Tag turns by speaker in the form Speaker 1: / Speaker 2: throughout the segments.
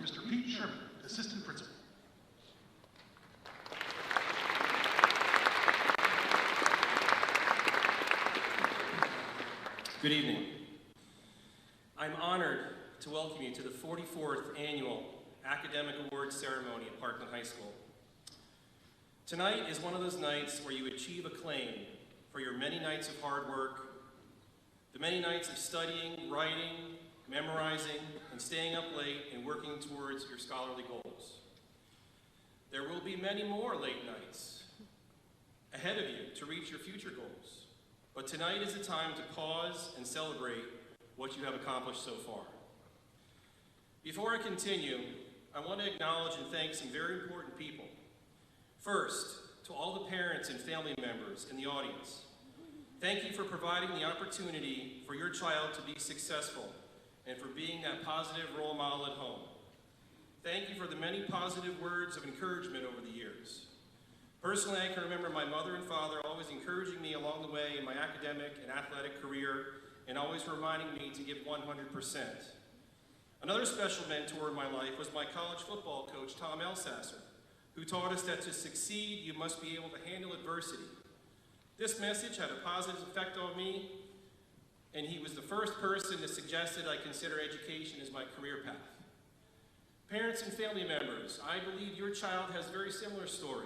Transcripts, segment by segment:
Speaker 1: Mr. Pete Sherman, Assistant Principal.
Speaker 2: Good evening. I'm honored to welcome you to the 44th Annual Academic Awards Ceremony at Parkland High School. Tonight is one of those nights where you achieve acclaim for your many nights of hard work, the many nights of studying, writing, memorizing, and staying up late and working towards your scholarly goals. There will be many more late nights ahead of you to reach your future goals, but tonight is a time to pause and celebrate what you have accomplished so far. Before I continue, I want to acknowledge and thank some very important people. First, to all the parents and family members in the audience, thank you for providing the opportunity for your child to be successful and for being that positive role model at home. Thank you for the many positive words of encouragement over the years. Personally, I can remember my mother and father always encouraging me along the way in my academic and athletic career and always reminding me to give 100%. Another special mentor in my life was my college football coach, Tom Elsasser, who taught us that to succeed, you must be able to handle adversity. This message had a positive effect on me, and he was the first person that suggested I consider education as my career path. Parents and family members, I believe your child has a very similar story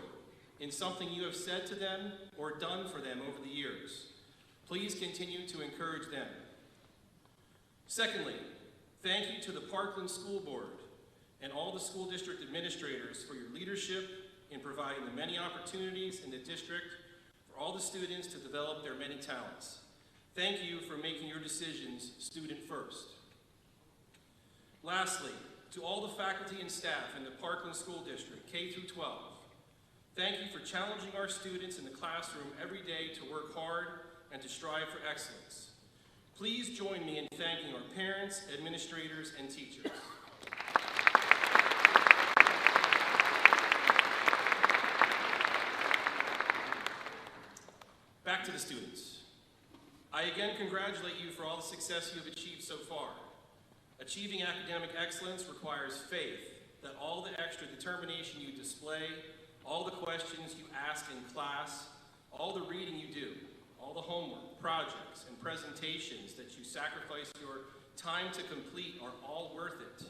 Speaker 2: in something you have said to them or done for them over the years. Please continue to encourage them. Secondly, thank you to the Parkland School Board and all the school district administrators for your leadership in providing the many opportunities in the district for all the students to develop their many talents. Thank you for making your decisions student first. Lastly, to all the faculty and staff in the Parkland School District, K through 12, thank you for challenging our students in the classroom every day to work hard and to strive for excellence. Please join me in thanking our parents, administrators, and teachers. Back to the students. I again congratulate you for all the success you have achieved so far. Achieving academic excellence requires faith that all the extra determination you display, all the questions you ask in class, all the reading you do, all the homework, projects, and presentations that you sacrifice your time to complete are all worth it.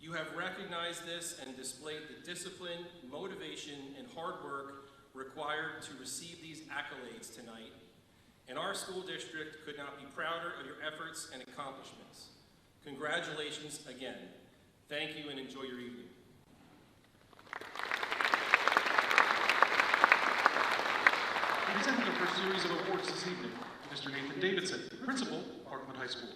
Speaker 2: You have recognized this and displayed the discipline, motivation, and hard work required to receive these accolades tonight, and our school district could not be prouder of your efforts and accomplishments. Congratulations again. Thank you and enjoy your evening.
Speaker 1: Presenting the first series of awards this evening, Mr. Nathan Davidson, Principal, Parkland High School.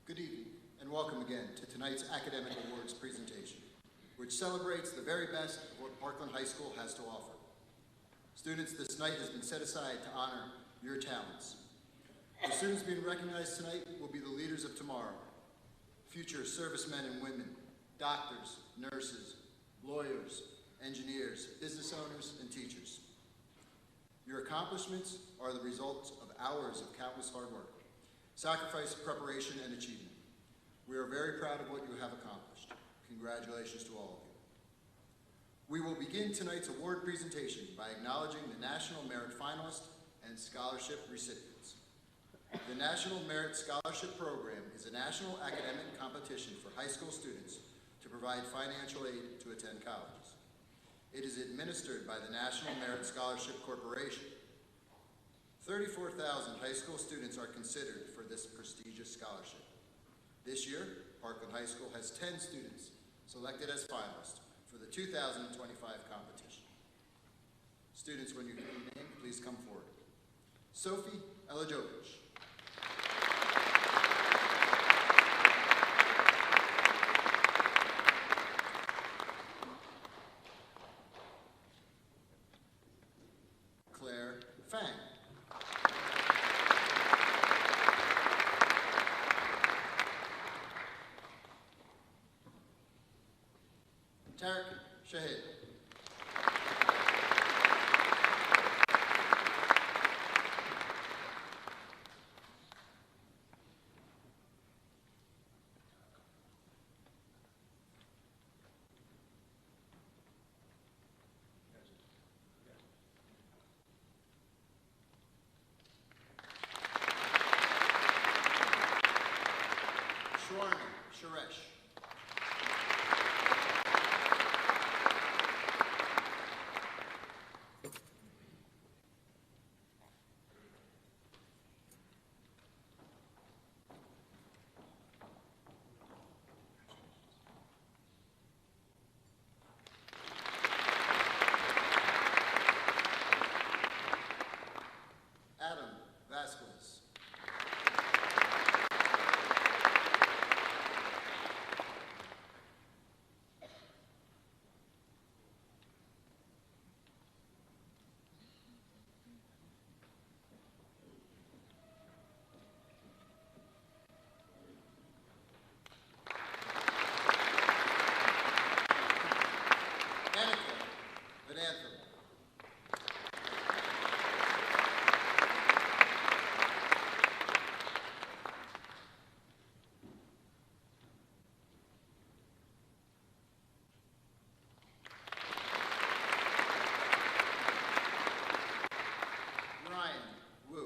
Speaker 3: Good evening, and welcome again to tonight's Academic Awards presentation, which celebrates the very best of what Parkland High School has to offer. Students, this night has been set aside to honor your talents. The students being recognized tonight will be the leaders of tomorrow, future servicemen and women, doctors, nurses, lawyers, engineers, business owners, and teachers. Your accomplishments are the results of hours of countless hard work, sacrifice, preparation, and achievement. We are very proud of what you have accomplished. Congratulations to all of you. We will begin tonight's award presentation by acknowledging the National Merit Finalists and Scholarship recipients. The National Merit Scholarship Program is a national academic competition for high school students to provide financial aid to attend colleges. It is administered by the National Merit Scholarship Corporation. 34,000 high school students are considered for this prestigious scholarship. This year, Parkland High School has 10 students selected as finalists for the 2025 competition. Students, when you hear your name, please come forward. Sophie Elijovich. Claire Fang. Tarek Shahid. Swarna Suresh. Adam Vasquez. Annika Vanantham. Ryan Wu.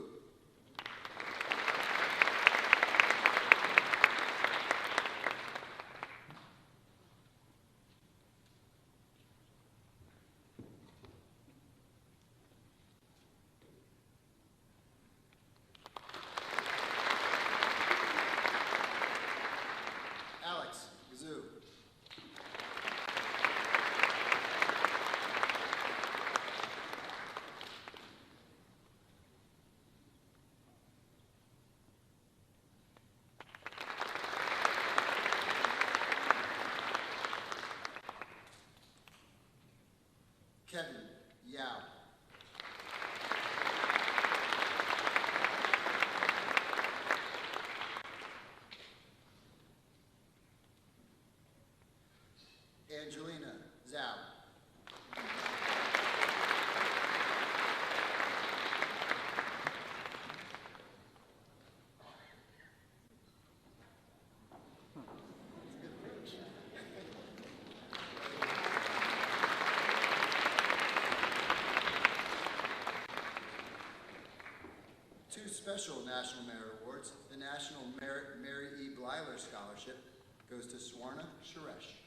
Speaker 3: Alex Zhu. Kevin Yao. Angelina Zhao. Two special National Merit Awards. The National Merit Mary E. Blyler Scholarship goes to Swarna Suresh.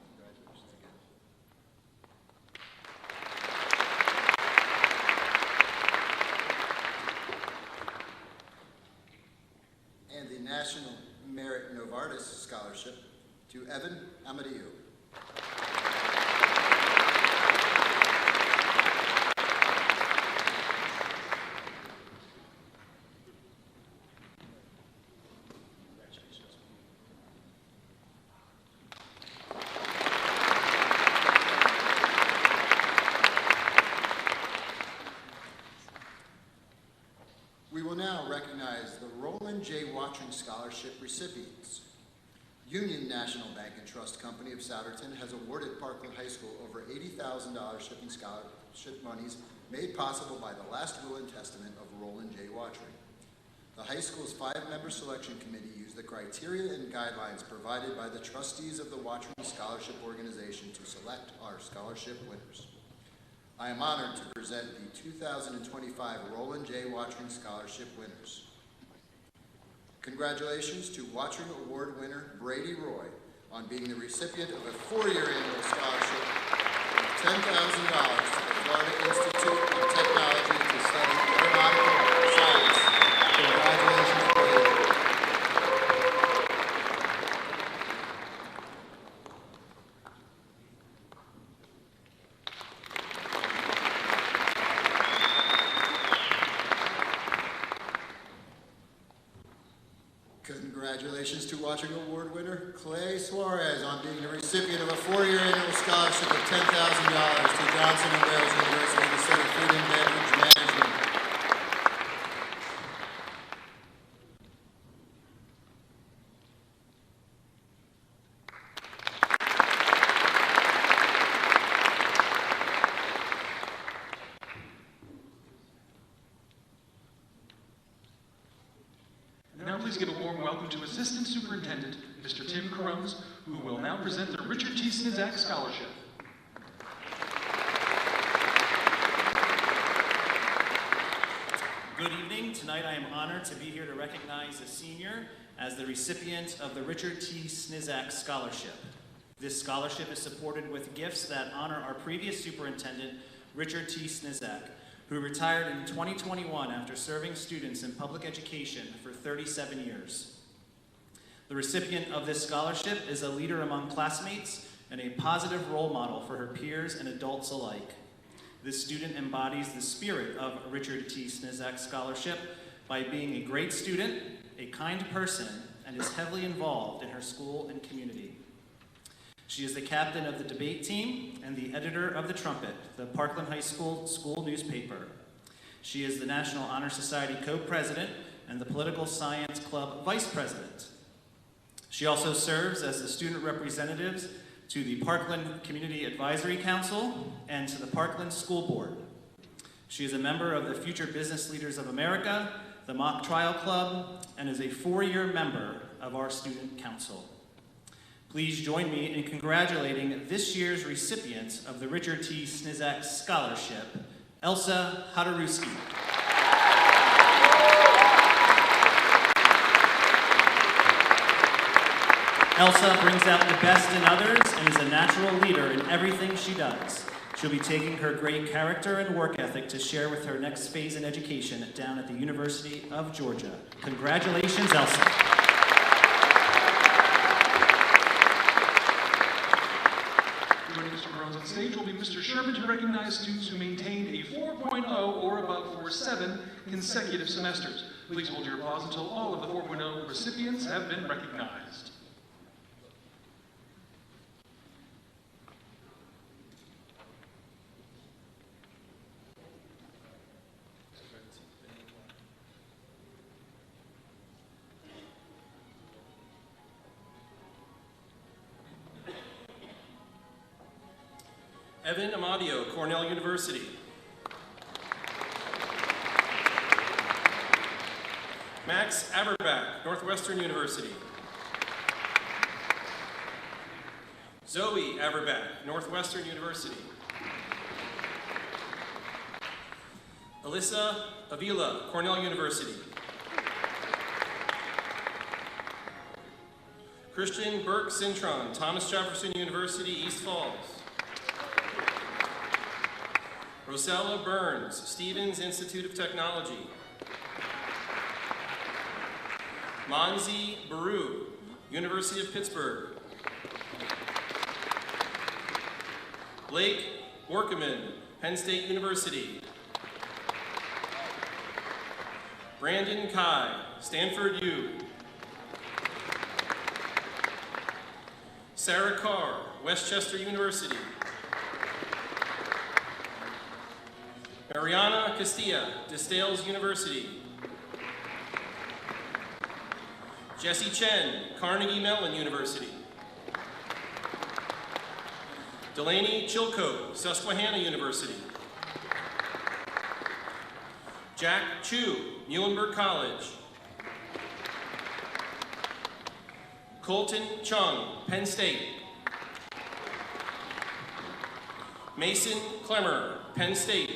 Speaker 3: Congratulations again. And the National Merit Novartis Scholarship to Evan Amadeu. We will now recognize the Roland J. Wotring Scholarship recipients. Union National Bank and Trust Company of Souderton has awarded Parkland High School over $80,000 shipping scholarship monies made possible by the last will and testament of Roland J. Wotring. The high school's 5-member selection committee used the criteria and guidelines provided by the trustees of the Wotring Scholarship Organization to select our scholarship winners. I am honored to present the 2025 Roland J. Wotring Scholarship winners. Congratulations to Wotring Award winner Brady Roy on being the recipient of a 4-year annual scholarship of $10,000 to the Florida Institute of Technology to study aeronautical science. Congratulations, Brady. Congratulations to Wotring Award winner Clay Suarez on being the recipient of a 4-year annual scholarship of $10,000 to Johnson & Wales University to study food and beverage management.
Speaker 1: And now now please give a warm welcome to Assistant Superintendent, Mr. Tim Crumbs, who will now present the Richard T. Sniscak Scholarship.
Speaker 4: Good evening. Tonight I am honored to be here to recognize a senior as the recipient of the Richard T. Sniscak Scholarship. This scholarship is supported with gifts that honor our previous superintendent, Richard T. Sniscak, who retired in 2021 after serving students in public education for 37 years. The recipient of this scholarship is a leader among classmates and a positive role model for her peers and adults alike. This student embodies the spirit of Richard T. Sniscak Scholarship by being a great student, a kind person, and is heavily involved in her school and community. She is the captain of the debate team and the editor of The Trumpet, the Parkland High School school newspaper. She is the National Honor Society co-president and the Political Science Club vice president. She also serves as the student representative to the Parkland Community Advisory Council and to the Parkland School Board. She is a member of the Future Business Leaders of America, the Mock Trial Club, and is a 4-year member of our Student Council. Please join me in congratulating this year's recipient of the Richard T. Sniscak Scholarship, Elsa Hadarewski. Elsa brings out the best in others and is a natural leader in everything she does. She'll be taking her great character and work ethic to share with her next phase in education down at the University of Georgia. Congratulations, Elsa.
Speaker 1: Mr. Burns on stage will be Mr. Sherman to recognize students who maintained a 4.0 or above for 7 consecutive semesters. Please hold your applause until all of the 4.0 recipients have been recognized.
Speaker 2: Evan Amadio, Cornell University. Max Aberbach, Northwestern University. Zoe Aberbach, Northwestern University. Alyssa Avila, Cornell University. Christian Burke Cintron, Thomas Jefferson University, East Falls. Rosella Burns, Stevens Institute of Technology. Manzi Baru, University of Pittsburgh. Blake Workman, Penn State University. Brandon Kai, Stanford U. Sarah Carr, Westchester University. Mariana Castilla, DeSales University. Jesse Chen, Carnegie Mellon University. Delaney Chilcote, Susquehanna University. Jack Chu, Muhlenberg College. Colton Chung, Penn State. Mason Clemmer, Penn State.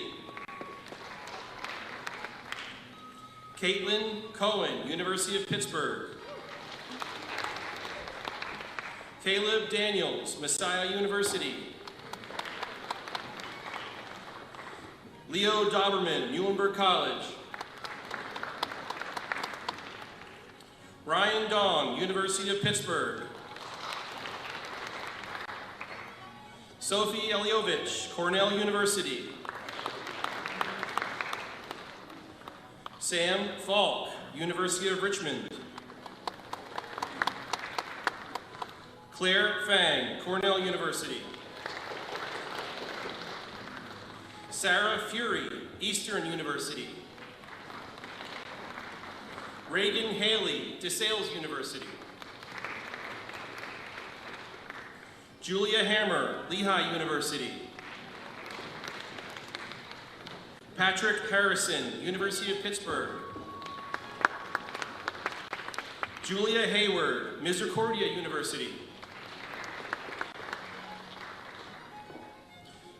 Speaker 2: Caitlin Cohen, University of Pittsburgh. Caleb Daniels, Messiah University. Leo Dauberman, Muhlenberg College. Ryan Dong, University of Pittsburgh. Sophie Eliovich, Cornell University. Sam Falk, University of Richmond. Claire Fang, Cornell University. Sarah Fury, Eastern University. Reagan Haley, DeSales University. Julia Hammer, Lehigh University. Patrick Harrison, University of Pittsburgh. Julia Hayward, Misericordia University.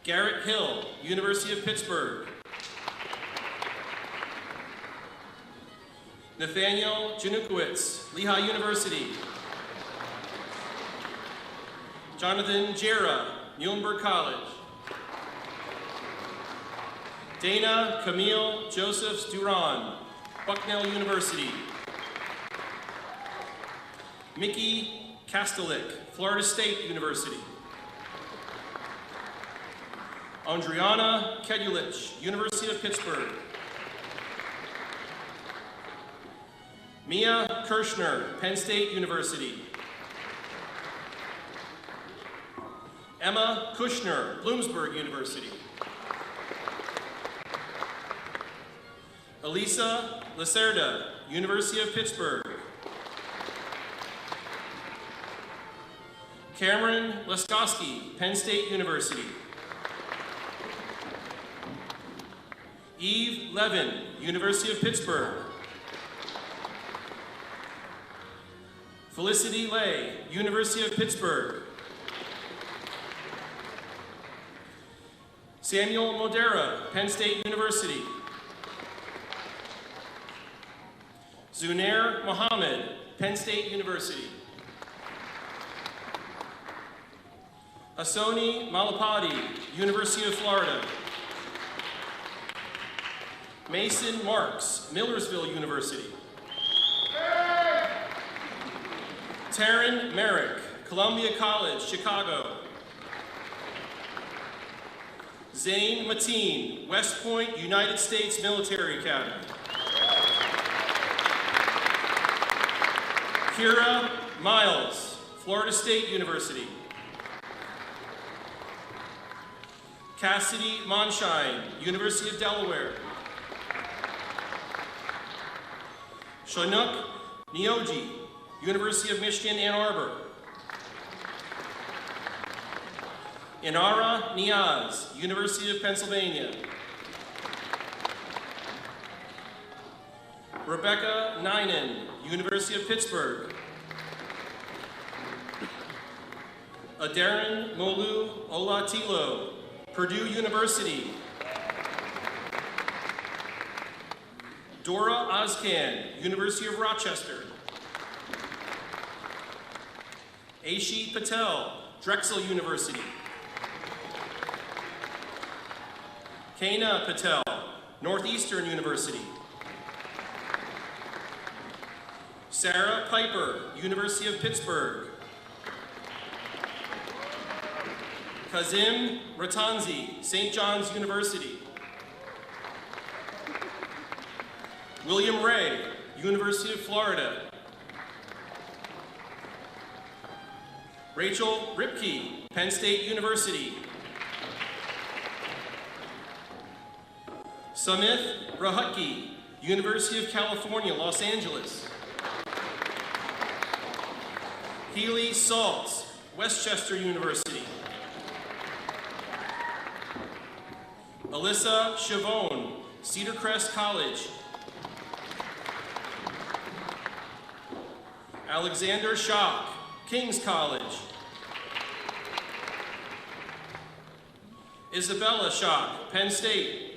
Speaker 2: Garrett Hill, University of Pittsburgh. Nathaniel Janukowicz, Lehigh University. Jonathan Jera, Muhlenberg College. Dana Camille Josephs Duran, Bucknell University. Mickey Kastelik, Florida State University. Andriana Kedulich, University of Pittsburgh. Mia Kirshner, Penn State University. Emma Kushner, Bloomsburg University. Elisa Lacerda, University of Pittsburgh. Cameron Laskowski, Penn State University. Eve Levin, University of Pittsburgh. Felicity Lay, University of Pittsburgh. Samuel Modera, Penn State University. Zunair Mohammed, Penn State University. Asoni Malapati, University of Florida. Mason Marks, Millersville University. Taryn Merrick, Columbia College, Chicago. Zane Mateen, West Point United States Military Academy. Kira Miles, Florida State University. Cassidy Monshine, University of Delaware. Shanuk Nioji, University of Michigan, Ann Arbor. Inara Niaz, University of Pennsylvania. Rebecca Ninen, University of Pittsburgh. Adarin Molu Olatilo, Purdue University. Dora Ozcan, University of Rochester. Aishi Patel, Drexel University. Kana Patel, Northeastern University. Sarah Piper, University of Pittsburgh. Kazim Ratanzi, St. John's University. William Ray, University of Florida. Rachel Ripke, Penn State University. Samith Rahutki, University of California, Los Angeles. Healy Saltz, Westchester University. Alyssa Chavone, Cedar Crest College. Alexander Schock, King's College. Isabella Schock, Penn State.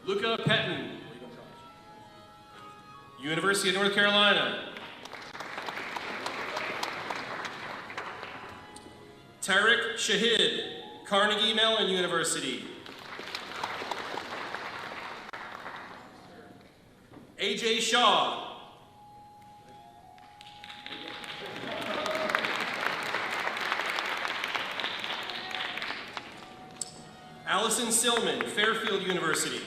Speaker 2: Luca Pettin, University of North Carolina. Tarek Shahid, Carnegie Mellon University. AJ Shaw. Allison Silman, Fairfield University.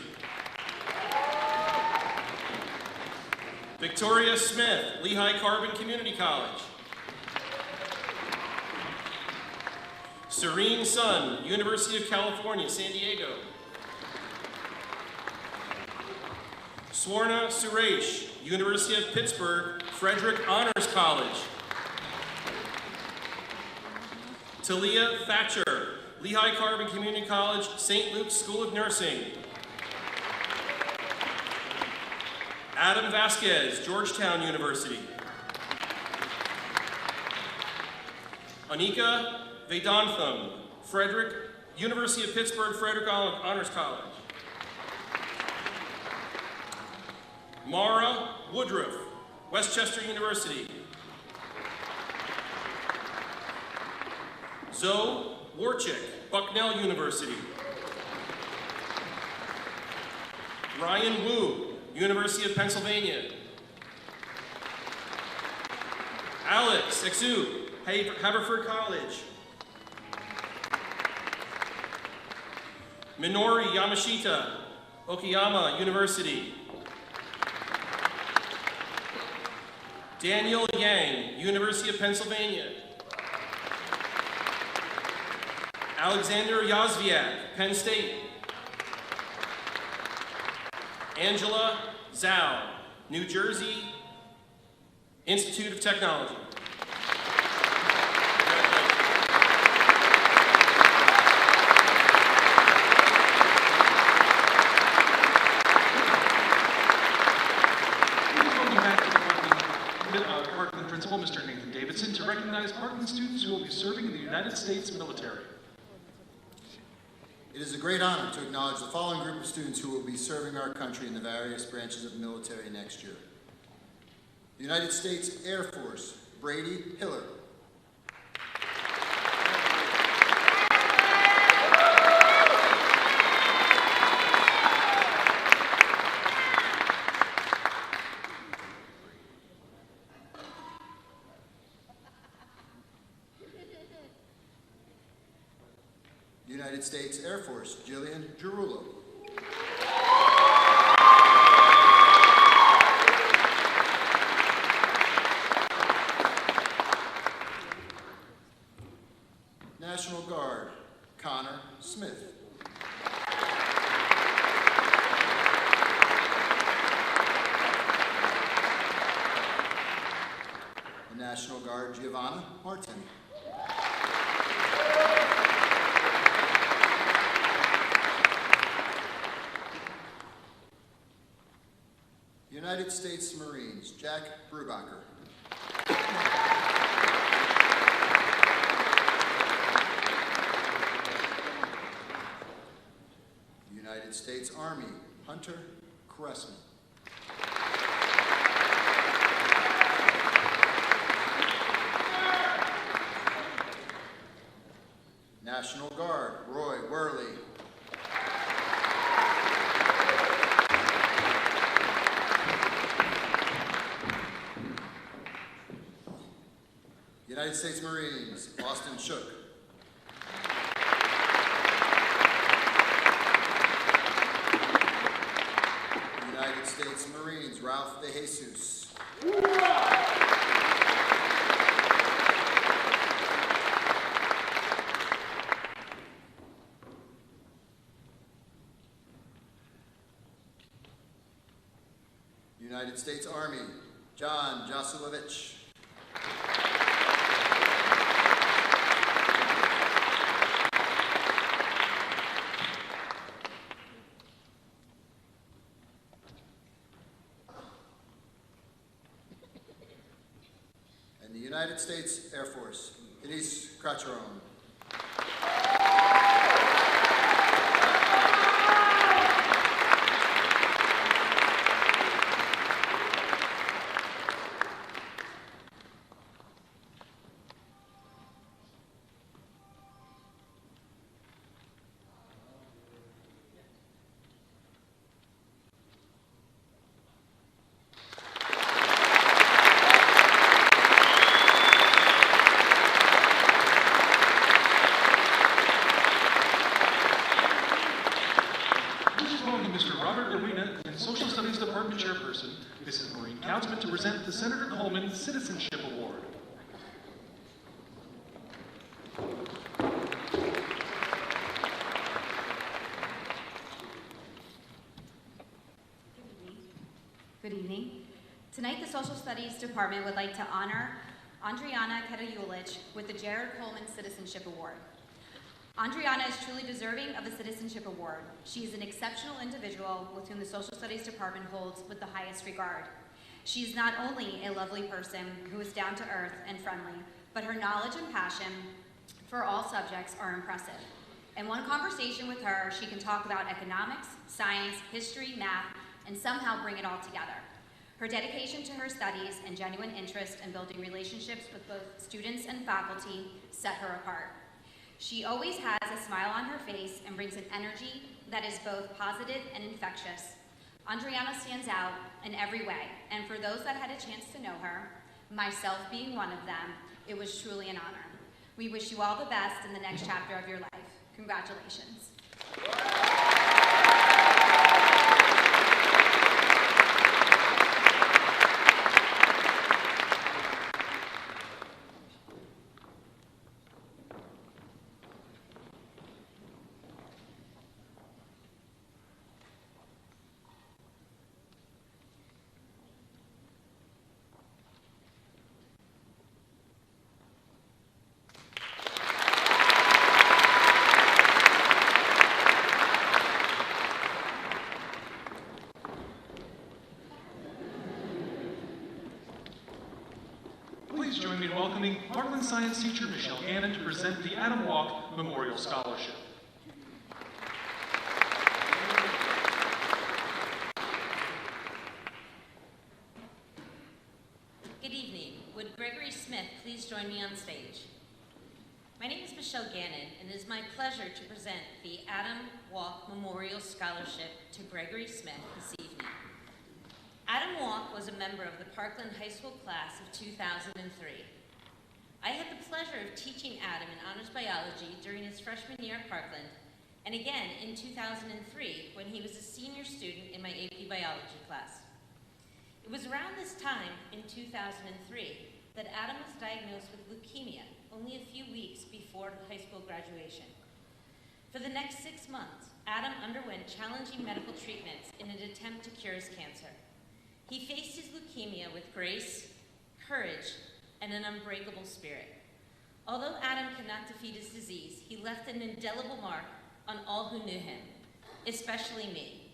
Speaker 2: Victoria Smith, Lehigh Carbon Community College. Serene Sun, University of California, San Diego. Swarna Suresh, University of Pittsburgh, Frederick Honors College. Talia Thatcher, Lehigh Carbon Community College, St. Luke's School of Nursing. Adam Vasquez, Georgetown University. Anika Vedantham, University of Pittsburgh Frederick Honors College. Mara Woodruff, Westchester University. Zoe Warchick, Bucknell University. Ryan Wu, University of Pennsylvania. Alex Exu, Haverford College. Minori Yamashita, Okayama University. Daniel Yang, University of Pennsylvania. Alexander Yazviak, Penn State. Angela Zhao, New Jersey Institute of Technology.
Speaker 1: Parkland Principal, Mr. Nathan Davidson, to recognize Parkland students who will be serving in the United States military.
Speaker 3: It is a great honor to acknowledge the following group of students who will be serving our country in the various branches of the military next year. The United States Air Force, Brady Hiller. United States Air Force, Jillian Giroulo. National Guard, Connor Smith. The National Guard, Giovanna Martin. United States Marines, Jack Brubacher. United States Army, Hunter Cressman. National Guard, Roy Worley. United States Marines, Austin Shook. United States Marines, Ralph De Jesus. United States Army, John Josilevich. And the United States Air Force, Denise Cracheron.
Speaker 1: Chairperson, Mrs. Maureen Couchman, to present the Senator Coleman Citizenship Award.
Speaker 5: Good evening. Tonight, the Social Studies Department would like to honor Andriana Kedayulich with the Jared Coleman Citizenship Award. Andriana is truly deserving of a Citizenship Award. She is an exceptional individual with whom the Social Studies Department holds with the highest regard. She is not only a lovely person who is down to earth and friendly, but her knowledge and passion for all subjects are impressive. In one conversation with her, she can talk about economics, science, history, math, and somehow bring it all together. Her dedication to her studies and genuine interest in building relationships with both students and faculty set her apart. She always has a smile on her face and brings an energy that is both positive and infectious. Andriana stands out in every way, and for those that had a chance to know her, myself being one of them, it was truly an honor. We wish you all the best in the next chapter of your life. Congratulations.
Speaker 1: Please join me in welcoming Parkland Science teacher Michelle Gannon to present the Adam Walk Memorial Scholarship.
Speaker 6: Good evening. Would Gregory Smith please join me on stage? My name is Michelle Gannon, and it is my pleasure to present the Adam Walk Memorial Scholarship to Gregory Smith this evening. Adam Walk was a member of the Parkland High School class of 2003. I had the pleasure of teaching Adam in honors biology during his freshman year at Parkland, and again in 2003 when he was a senior student in my AP biology class. It was around this time, in 2003, that Adam was diagnosed with leukemia only a few weeks before high school graduation. For the next 6 months, Adam underwent challenging medical treatments in an attempt to cure his cancer. He faced his leukemia with grace, courage, and an unbreakable spirit. Although Adam could not defeat his disease, he left an indelible mark on all who knew him, especially me.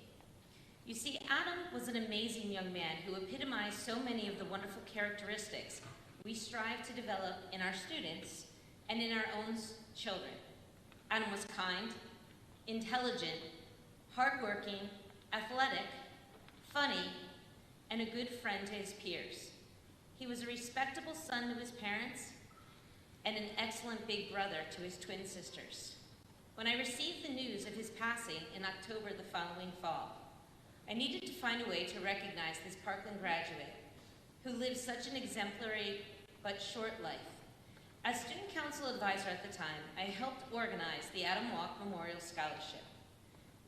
Speaker 6: You see, Adam was an amazing young man who epitomized so many of the wonderful characteristics we strive to develop in our students and in our own children. Adam was kind, intelligent, hardworking, athletic, funny, and a good friend to his peers. He was a respectable son to his parents and an excellent big brother to his twin sisters. When I received the news of his passing in October the following fall, I needed to find a way to recognize this Parkland graduate who lived such an exemplary but short life. As student council advisor at the time, I helped organize the Adam Walk Memorial Scholarship.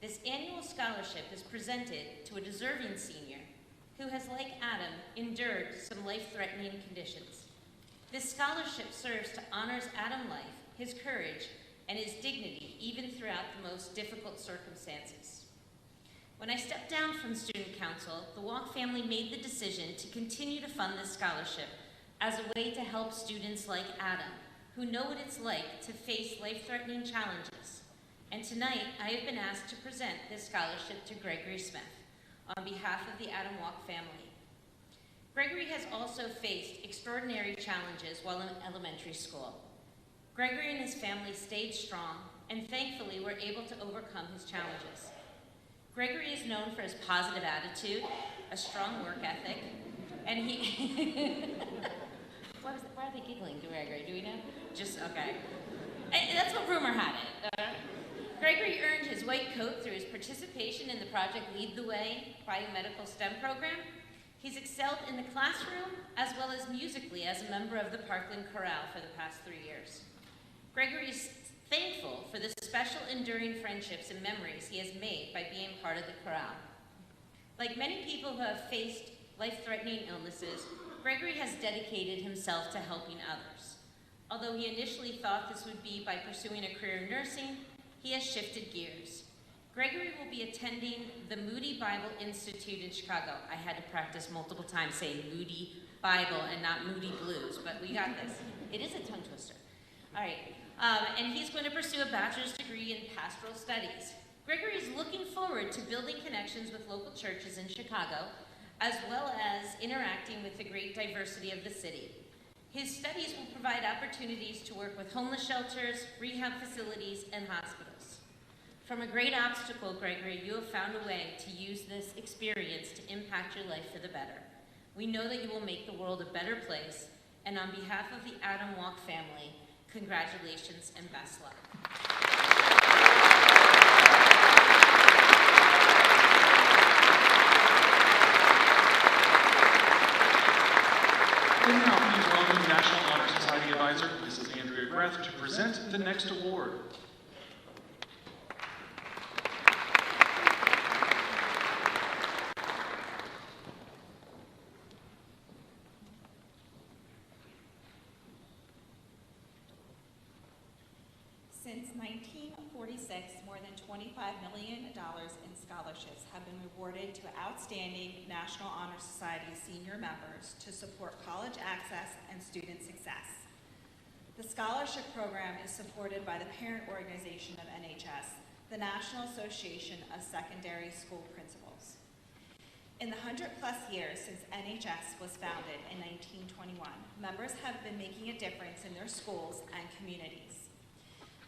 Speaker 6: This annual scholarship is presented to a deserving senior who has, like Adam, endured some life-threatening conditions. This scholarship serves to honor Adam's life, his courage, and his dignity, even throughout the most difficult circumstances. When I stepped down from student council, the Walk family made the decision to continue to fund this scholarship as a way to help students like Adam, who know what it's like to face life-threatening challenges. And tonight, I have been asked to present this scholarship to Gregory Smith on behalf of the Adam Walk family. Gregory has also faced extraordinary challenges while in elementary school. Gregory and his family stayed strong and thankfully were able to overcome his challenges. Gregory is known for his positive attitude, a strong work ethic, and he... Why are they giggling, Gregory? Do we know? Just, okay. That's what rumor had it. Gregory earned his white coat through his participation in the Project Lead the Way biomedical STEM program. He's excelled in the classroom as well as musically as a member of the Parkland Chorale for the past 3 years. Gregory is thankful for the special enduring friendships and memories he has made by being part of the chorale. Like many people who have faced life-threatening illnesses, Gregory has dedicated himself to helping others. Although he initially thought this would be by pursuing a career in nursing, he has shifted gears. Gregory will be attending the Moody Bible Institute in Chicago. I had to practice multiple times saying Moody Bible and not Moody Blues, but we got this. It is a tongue twister. All right. and he's going to pursue a bachelor's degree in pastoral studies. Gregory is looking forward to building connections with local churches in Chicago, as well as interacting with the great diversity of the city. His studies will provide opportunities to work with homeless shelters, rehab facilities, and hospitals. From a great obstacle, Gregory, you have found a way to use this experience to impact your life for the better. We know that you will make the world a better place, and on behalf of the Adam Walk family, congratulations and best luck.
Speaker 1: And now, please welcome National Honor Society Advisor, Mrs. Andrea Greth, to present the next award.
Speaker 7: Since 1946, more than $25 million in scholarships have been awarded to outstanding National Honor Society senior members to support college access and student success. The scholarship program is supported by the parent organization of NHS, the National Association of Secondary School Principals. In the 100+ years since NHS was founded in 1921, members have been making a difference in their schools and communities.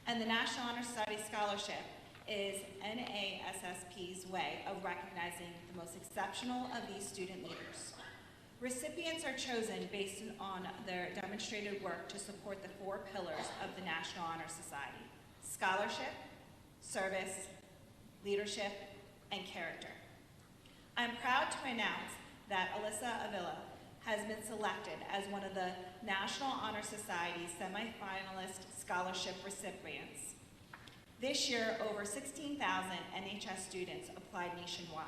Speaker 7: And the National Honor Society Scholarship is NASSP's way of recognizing the most exceptional of these student leaders. Recipients are chosen based on their demonstrated work to support the 4 pillars of the National Honor Society: scholarship, service, leadership, and character. I'm proud to announce that Alyssa Avila has been selected as one of the National Honor Society semifinalist scholarship recipients. This year, over 16,000 NHS students applied nationwide.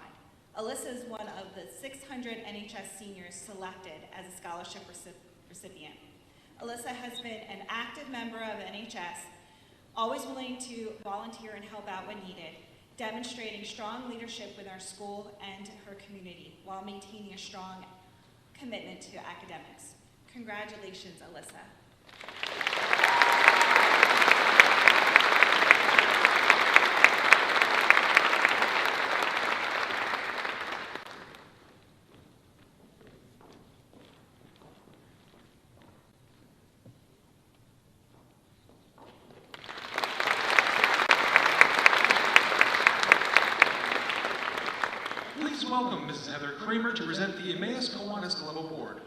Speaker 7: Alyssa is one of the 600 NHS seniors selected as a scholarship recipient. Alyssa has been an active member of NHS, always willing to volunteer and help out when needed, demonstrating strong leadership with our school and her community while maintaining a strong commitment to academics. Congratulations, Alyssa.
Speaker 1: Please welcome Mrs. Heather Kramer to present the Emmaus Kiwanis Club Award.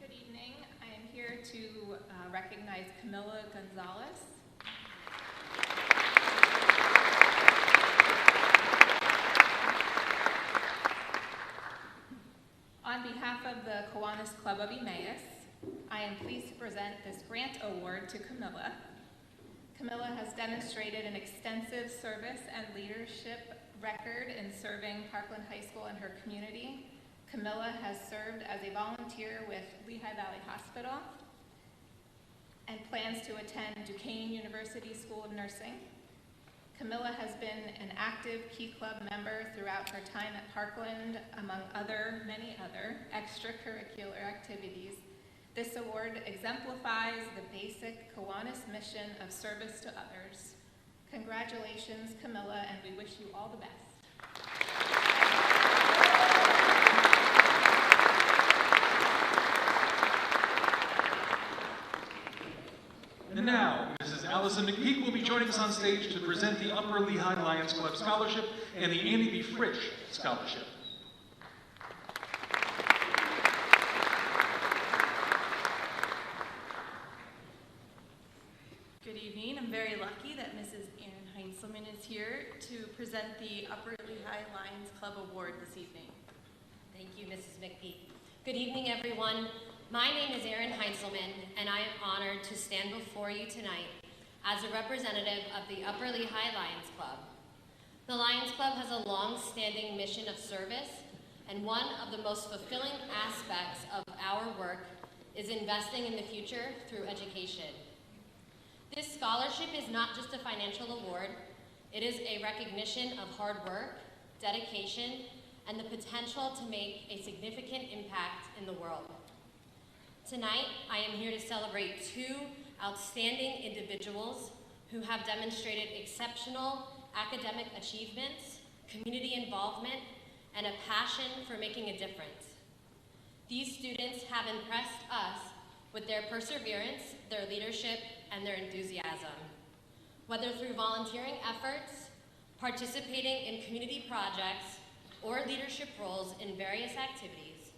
Speaker 8: Good evening. I am here to recognize Camilla Gonzalez. On behalf of the Kiwanis Club of Emmaus, I am pleased to present this grant award to Camilla. Camilla has demonstrated an extensive service and leadership record in serving Parkland High School and her community. Camilla has served as a volunteer with Lehigh Valley Hospital and plans to attend Duquesne University School of Nursing. Camilla has been an active Key Club member throughout her time at Parkland, among many other extracurricular activities. This award exemplifies the basic Kiwanis mission of service to others. Congratulations, Camilla, and we wish you all the best.
Speaker 1: And now, Mrs. Allison McPeak will be joining us on stage to present the Upper Lehigh Lions Club Scholarship and the Annie B. Fritch Scholarship.
Speaker 9: Good evening. I'm very lucky that Mrs. Erin Heinzelman is here to present the Upper Lehigh Lions Club Award this evening.
Speaker 6: Thank you, Mrs. McPeak. Good evening, everyone. My name is Erin Heinzelman, and I am honored to stand before you tonight as a representative of the Upper Lehigh Lions Club. The Lions Club has a long-standing mission of service, and one of the most fulfilling aspects of our work is investing in the future through education. This scholarship is not just a financial award, it is a recognition of hard work, dedication,
Speaker 10: and the potential to make a significant impact in the world. Tonight, I am here to celebrate two outstanding individuals who have demonstrated exceptional academic achievements, community involvement, and a passion for making a difference. These students have impressed us with their perseverance, their leadership, and their enthusiasm. Whether through volunteering efforts, participating in community projects, or leadership roles in various activities,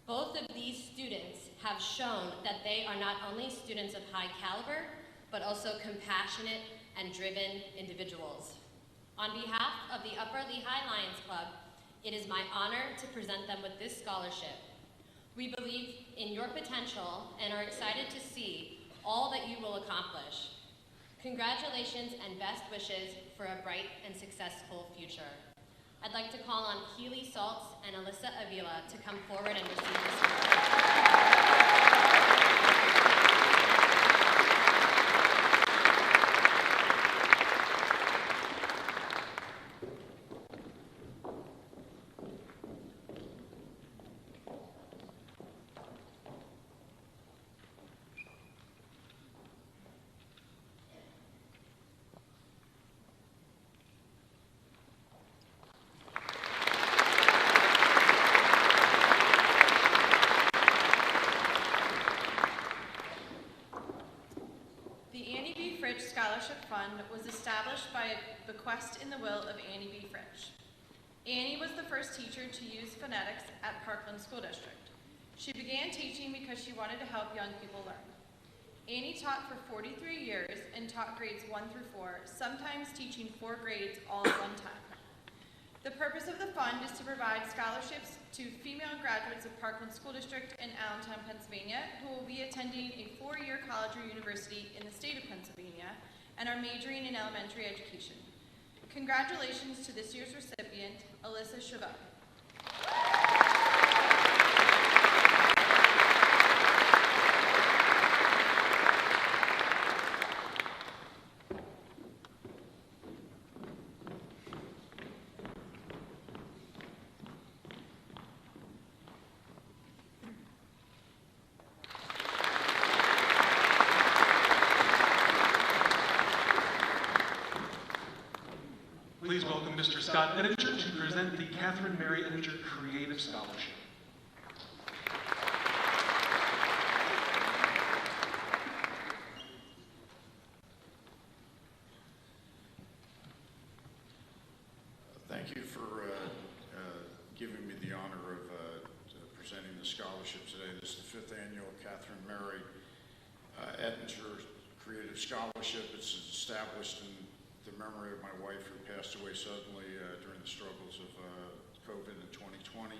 Speaker 10: both of these students have shown that they are not only students of high caliber, but also compassionate and driven individuals. On behalf of the Upper Lehigh Lions Club, it is my honor to present them with this scholarship. We believe in your potential and are excited to see all that you will accomplish. Congratulations and best wishes for a bright and successful future. I'd like to call on Keely Saltz and Alyssa Avila to come forward and receive this award.
Speaker 9: Fritch Scholarship Fund was established by a bequest in the will of Annie B. Fritch. Annie was the first teacher to use phonetics at Parkland School District. She began teaching because she wanted to help young people learn. Annie taught for 43 years and taught grades 1 through 4, sometimes teaching 4 grades all at one time. The purpose of the fund is to provide scholarships to female graduates of Parkland School District in Allentown, Pennsylvania, who will be attending a 4-year college or university in the state of Pennsylvania and are majoring in elementary education. Congratulations to this year's recipient, Alyssa Chavot.
Speaker 1: Please welcome Mr. Scott Eder to present the Katherine Mary Eder Creative Scholarship.
Speaker 11: Thank you for giving me the honor of presenting the scholarship today. This is the 5th annual Katherine Mary Eder Creative Scholarship. It's established in the memory of my wife, who passed away suddenly during the struggles of COVID in 2020.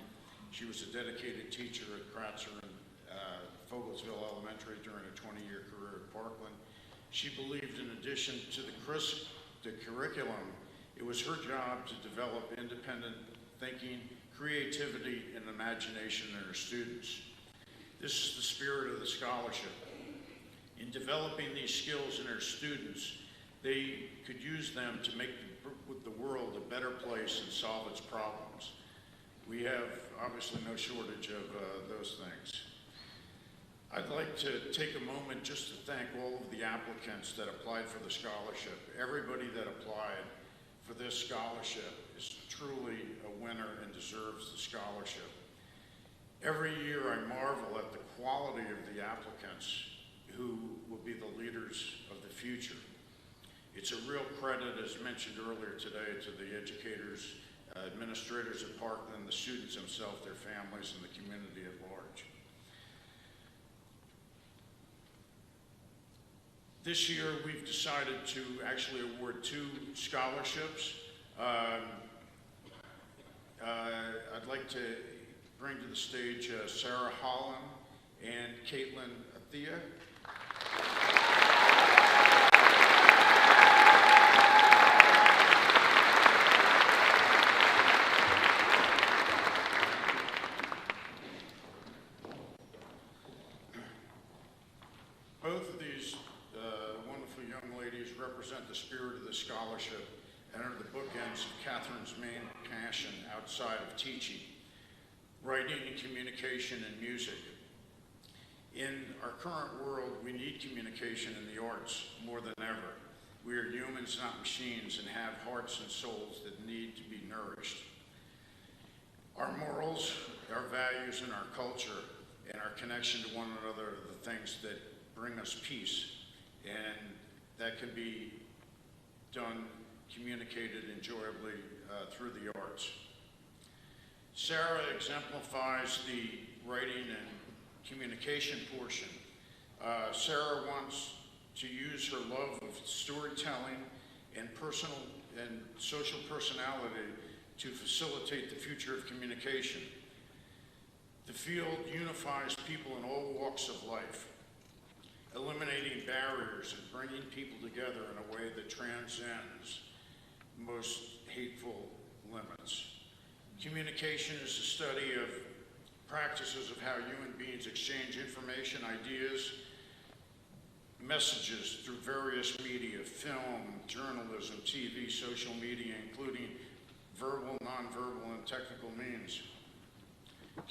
Speaker 11: She was a dedicated teacher at Kratzer and Fogglesville Elementary during a 20-year career at Parkland. She believed in addition to the curriculum, it was her job to develop independent thinking, creativity, and imagination in her students. This is the spirit of the scholarship. In developing these skills in her students, they could use them to make the world a better place and solve its problems. We have obviously no shortage of those things. I'd like to take a moment just to thank all of the applicants that applied for the scholarship. Everybody that applied for this scholarship is truly a winner and deserves the scholarship. Every year I marvel at the quality of the applicants who will be the leaders of the future. It's a real credit, as mentioned earlier today, to the educators, administrators at Parkland, the students themselves, their families, and the community at large. This year, we've decided to actually award 2 scholarships. I'd like to bring to the stage Sarah Holland and Caitlin Athea. Both of these wonderful young ladies represent the spirit of the scholarship and are the bookends of Catherine's main passion outside of teaching, writing and communication and music. In our current world, we need communication in the arts more than ever. We are humans, not machines, and have hearts and souls that need to be nourished. Our morals, our values, and our culture, and our connection to one another are the things that bring us peace, and that can be done, communicated enjoyably through the arts. Sarah exemplifies the writing and communication portion. Sarah wants to use her love of storytelling and personal and social personality to facilitate the future of communication. The field unifies people in all walks of life, eliminating barriers and bringing people together in a way that transcends most hateful limits. Communication is the study of practices of how human beings exchange information, ideas, messages through various media, film, journalism, TV, social media, including verbal, nonverbal, and technical means.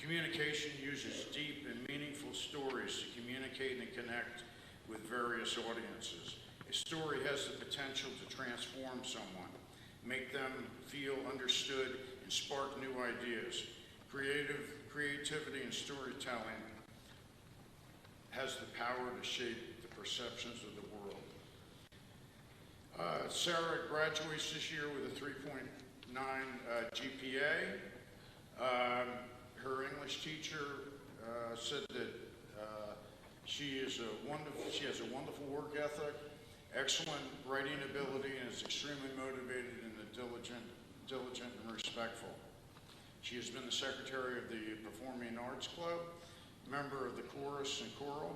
Speaker 11: Communication uses deep and meaningful stories to communicate and connect with various audiences. A story has the potential to transform someone, make them feel understood, and spark new ideas. Creativity and storytelling has the power to shape the perceptions of the world. Sarah graduates this year with a 3.9 GPA. Her English teacher said that she has a wonderful work ethic, excellent writing ability, and is extremely motivated and diligent and respectful. She has been the secretary of the Performing Arts Club, member of the chorus and choral,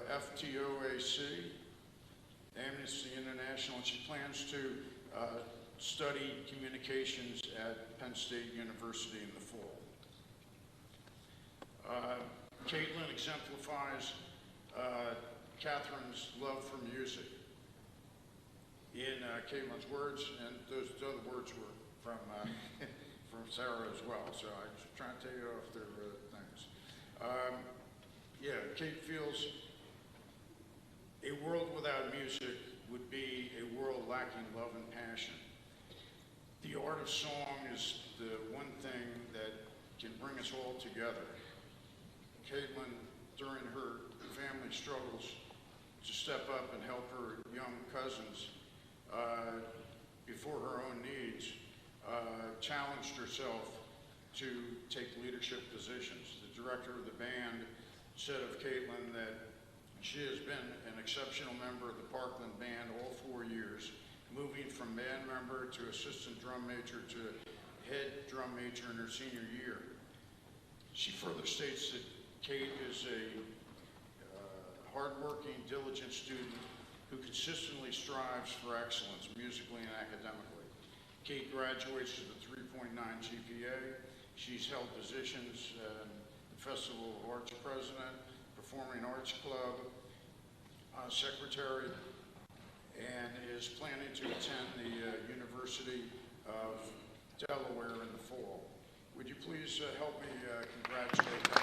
Speaker 11: FTOAC, Amnesty International, and she plans to study communications at Penn State University in the fall. Caitlin exemplifies Catherine's love for music. In Caitlin's words, and those other words were from Sarah as well, so I'm just trying to take it off their things. Kate feels a world without music would be a world lacking love and passion. The art of song is the one thing that can bring us all together. Caitlin, during her family struggles to step up and help her young cousins before her own needs, challenged herself to take leadership positions. The director of the band said of Caitlin that she has been an exceptional member of the Parkland band all 4 years, moving from band member to assistant drum major to head drum major in her senior year. She further states that Kate is a hardworking, diligent student who consistently strives for excellence musically and academically. Kate graduates with a 3.9 GPA. She's held positions the Festival of Arts President, Performing Arts Club, Secretary, and is planning to attend the University of Delaware in the fall. Would you please help me congratulate her?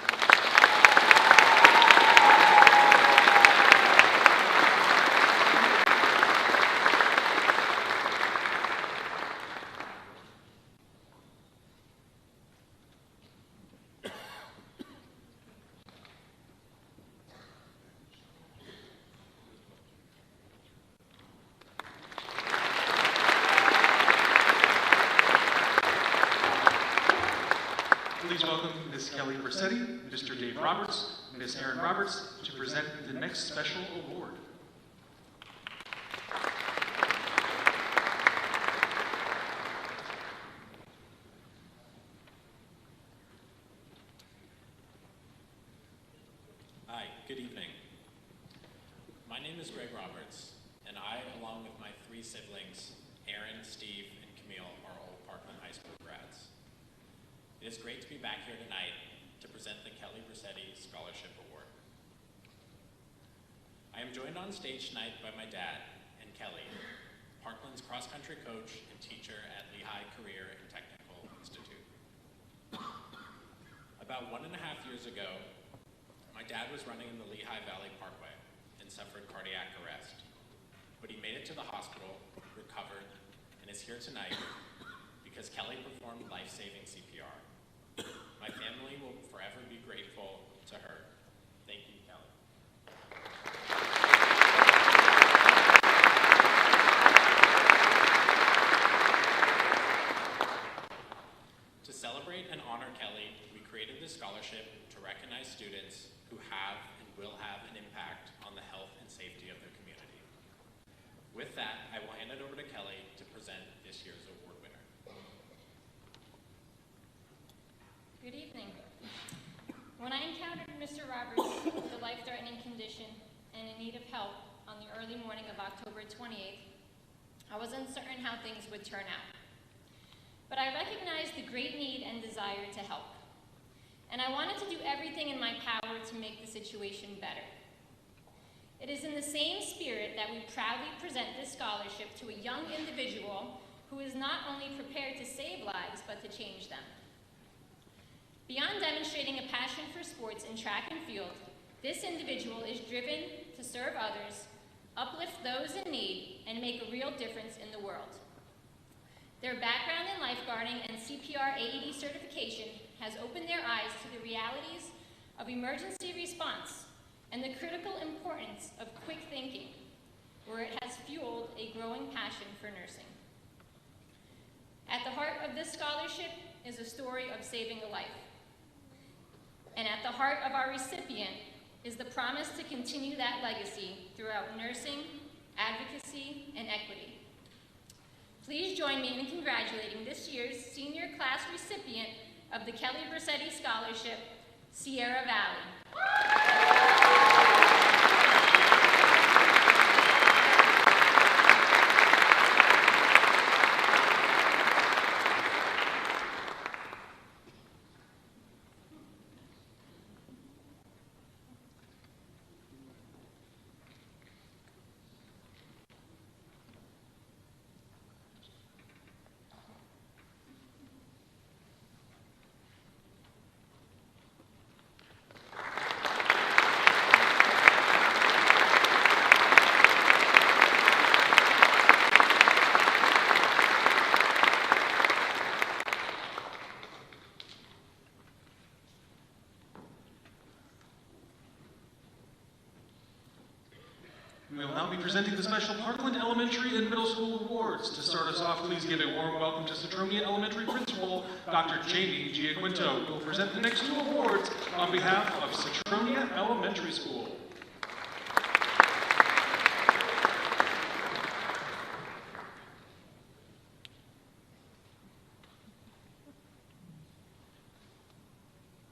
Speaker 1: Please welcome Ms. Kelly Bersetti, Mr. Dave Roberts, Ms. Erin Roberts to present the next special award.
Speaker 12: Hi, good evening. My name is Greg Roberts, and I, along with my 3 siblings, Aaron, Steve, and Camille, are all Parkland High School grads. It is great to be back here tonight to present the Kelly Bersetti Scholarship Award. I am joined on stage tonight by my dad and Kelly, Parkland's cross-country coach and teacher at Lehigh Career and Technical Institute. About 1.5 years ago, my dad was running in the Lehigh Valley Parkway and suffered cardiac arrest. But he made it to the hospital, recovered, and is here tonight because Kelly performed life-saving CPR. My family will forever be grateful to her. Thank you, Kelly. To celebrate and honor Kelly, we created this scholarship to recognize students who have and will have an impact on the health and safety of their community. With that, I will hand it over to Kelly to present this year's award winner.
Speaker 13: Good evening. When I encountered Mr. Roberts with a life-threatening condition and in need of help on the early morning of October 28th, I was uncertain how things would turn out. But I recognized the great need and desire to help. And I wanted to do everything in my power to make the situation better. It is in the same spirit that we proudly present this scholarship to a young individual who is not only prepared to save lives, but to change them. Beyond demonstrating a passion for sports in track and field, this individual is driven to serve others, uplift those in need, and make a real difference in the world. Their background in lifeguarding and CPR AED certification has opened their eyes to the realities of emergency response and the critical importance of quick thinking, where it has fueled a growing passion for nursing. At the heart of this scholarship is a story of saving a life. And at the heart of our recipient is the promise to continue that legacy throughout nursing, advocacy, and equity. Please join me in congratulating this year's senior class recipient of the Kelly Bersetti Scholarship, Sierra Valley.
Speaker 1: We will now be presenting the special Parkland Elementary and Middle School Awards. To start us off, please give a warm welcome to Citronia Elementary Principal, Dr. Jamie Giaquinto, who will present the next 2 awards on behalf of Citronia Elementary School.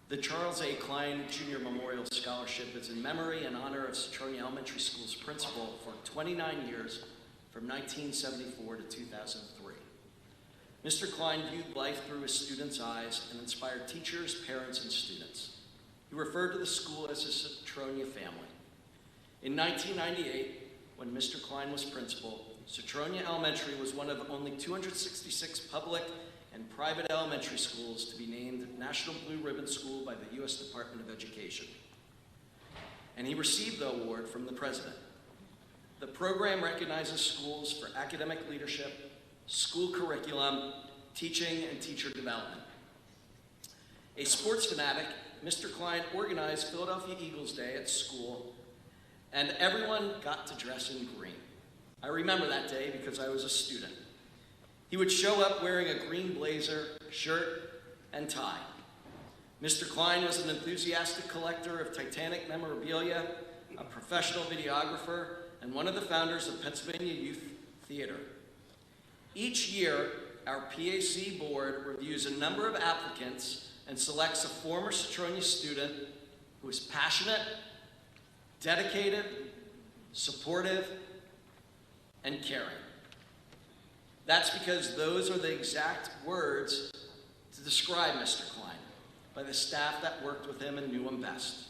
Speaker 14: The Charles A. Klein Junior Memorial Scholarship is in memory and honor of Citronia Elementary School's principal for 29 years from 1974 to 2003. Mr. Klein viewed life through his students' eyes and inspired teachers, parents, and students. He referred to the school as his Citronia family. In 1998, when Mr. Klein was principal, Citronia Elementary was one of only 266 public and private elementary schools to be named National Blue Ribbon School by the U.S. Department of Education. And he received the award from the president. The program recognizes schools for academic leadership, school curriculum, teaching, and teacher development. A sports fanatic, Mr. Klein organized Philadelphia Eagles Day at school, and everyone got to dress in green. I remember that day because I was a student. He would show up wearing a green blazer, shirt, and tie. Mr. Klein was an enthusiastic collector of Titanic memorabilia, a professional videographer, and one of the founders of Pennsylvania Youth Theater. Each year, our PAC board reviews a number of applicants and selects a former Citronia student who is passionate, dedicated, supportive, and caring. That's because those are the exact words to describe Mr. Klein by the staff that worked with him and knew him best.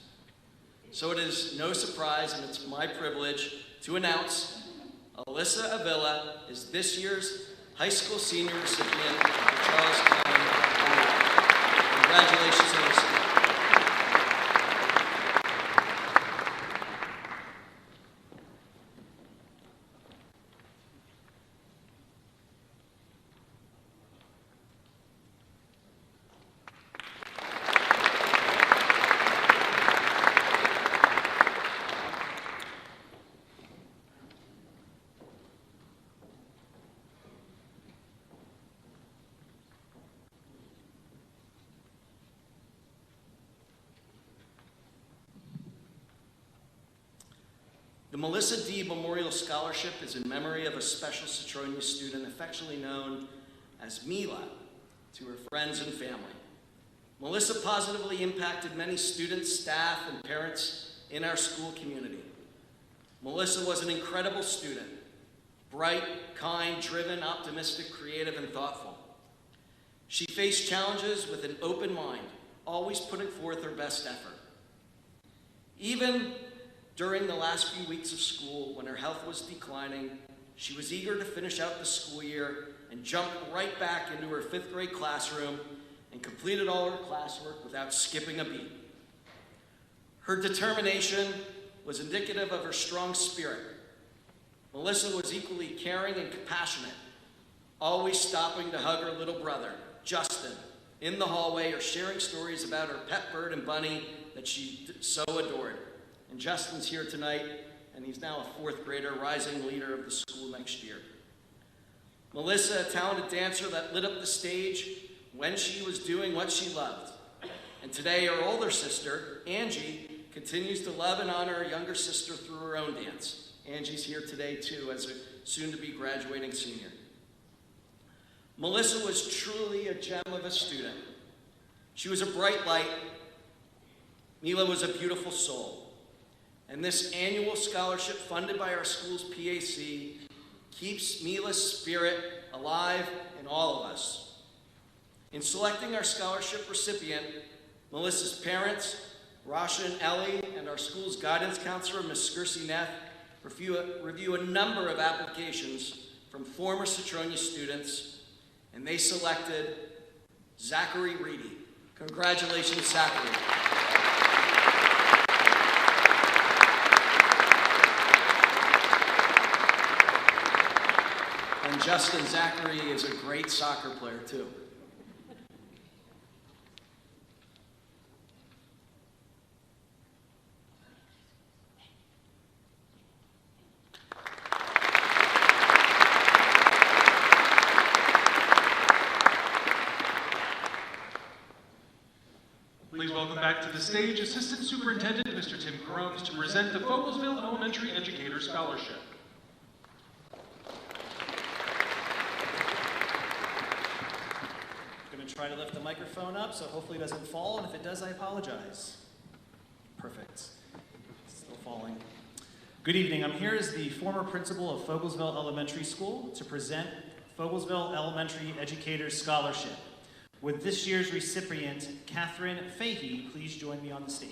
Speaker 14: So it is no surprise, and it's my privilege to announce Alyssa Avila is this year's high school senior recipient of the Charles Klein Award. Congratulations, Alyssa. The Melissa D. Memorial Scholarship is in memory of a special Citronia student affectionately known as Mila to her friends and family. Melissa positively impacted many students, staff, and parents in our school community. Melissa was an incredible student, bright, kind, driven, optimistic, creative, and thoughtful. She faced challenges with an open mind, always putting forth her best effort. Even during the last few weeks of school, when her health was declining, she was eager to finish out the school year and jumped right back into her 5th grade classroom and completed all her classwork without skipping a beat. Her determination was indicative of her strong spirit. Melissa was equally caring and compassionate, always stopping to hug her little brother, Justin, in the hallway or sharing stories about her pet bird and bunny that she so adored. And Justin's here tonight, and he's now a 4th grader, rising leader of the school next year. Melissa, a talented dancer that lit up the stage when she was doing what she loved. And today, her older sister, Angie, continues to love and honor her younger sister through her own dance. Angie's here today, too, as a soon-to-be graduating senior. Melissa was truly a gem of a student. She was a bright light. Mila was a beautiful soul. And this annual scholarship funded by our school's PAC keeps Mila's spirit alive in all of us. In selecting our scholarship recipient, Melissa's parents, Rasha and Ellie, and our school's guidance counselor, Ms. Skirsi Neff, review a number of applications from former Citronia students, and they selected Zachary Reedy. Congratulations, Zachary. And Justin Zachary is a great soccer player, too.
Speaker 1: Please welcome back to the stage Assistant Superintendent Mr. Tim Carones to present the Fogglesville Elementary Educator Scholarship.
Speaker 4: I'm going to try to lift the microphone up so hopefully it doesn't fall, and if it does, I apologize. Perfect. It's still falling. Good evening. I'm here as the former principal of Fogglesville Elementary School to present Fogglesville Elementary Educator Scholarship. Would this year's recipient, Katherine Fahey, please join me on the stage.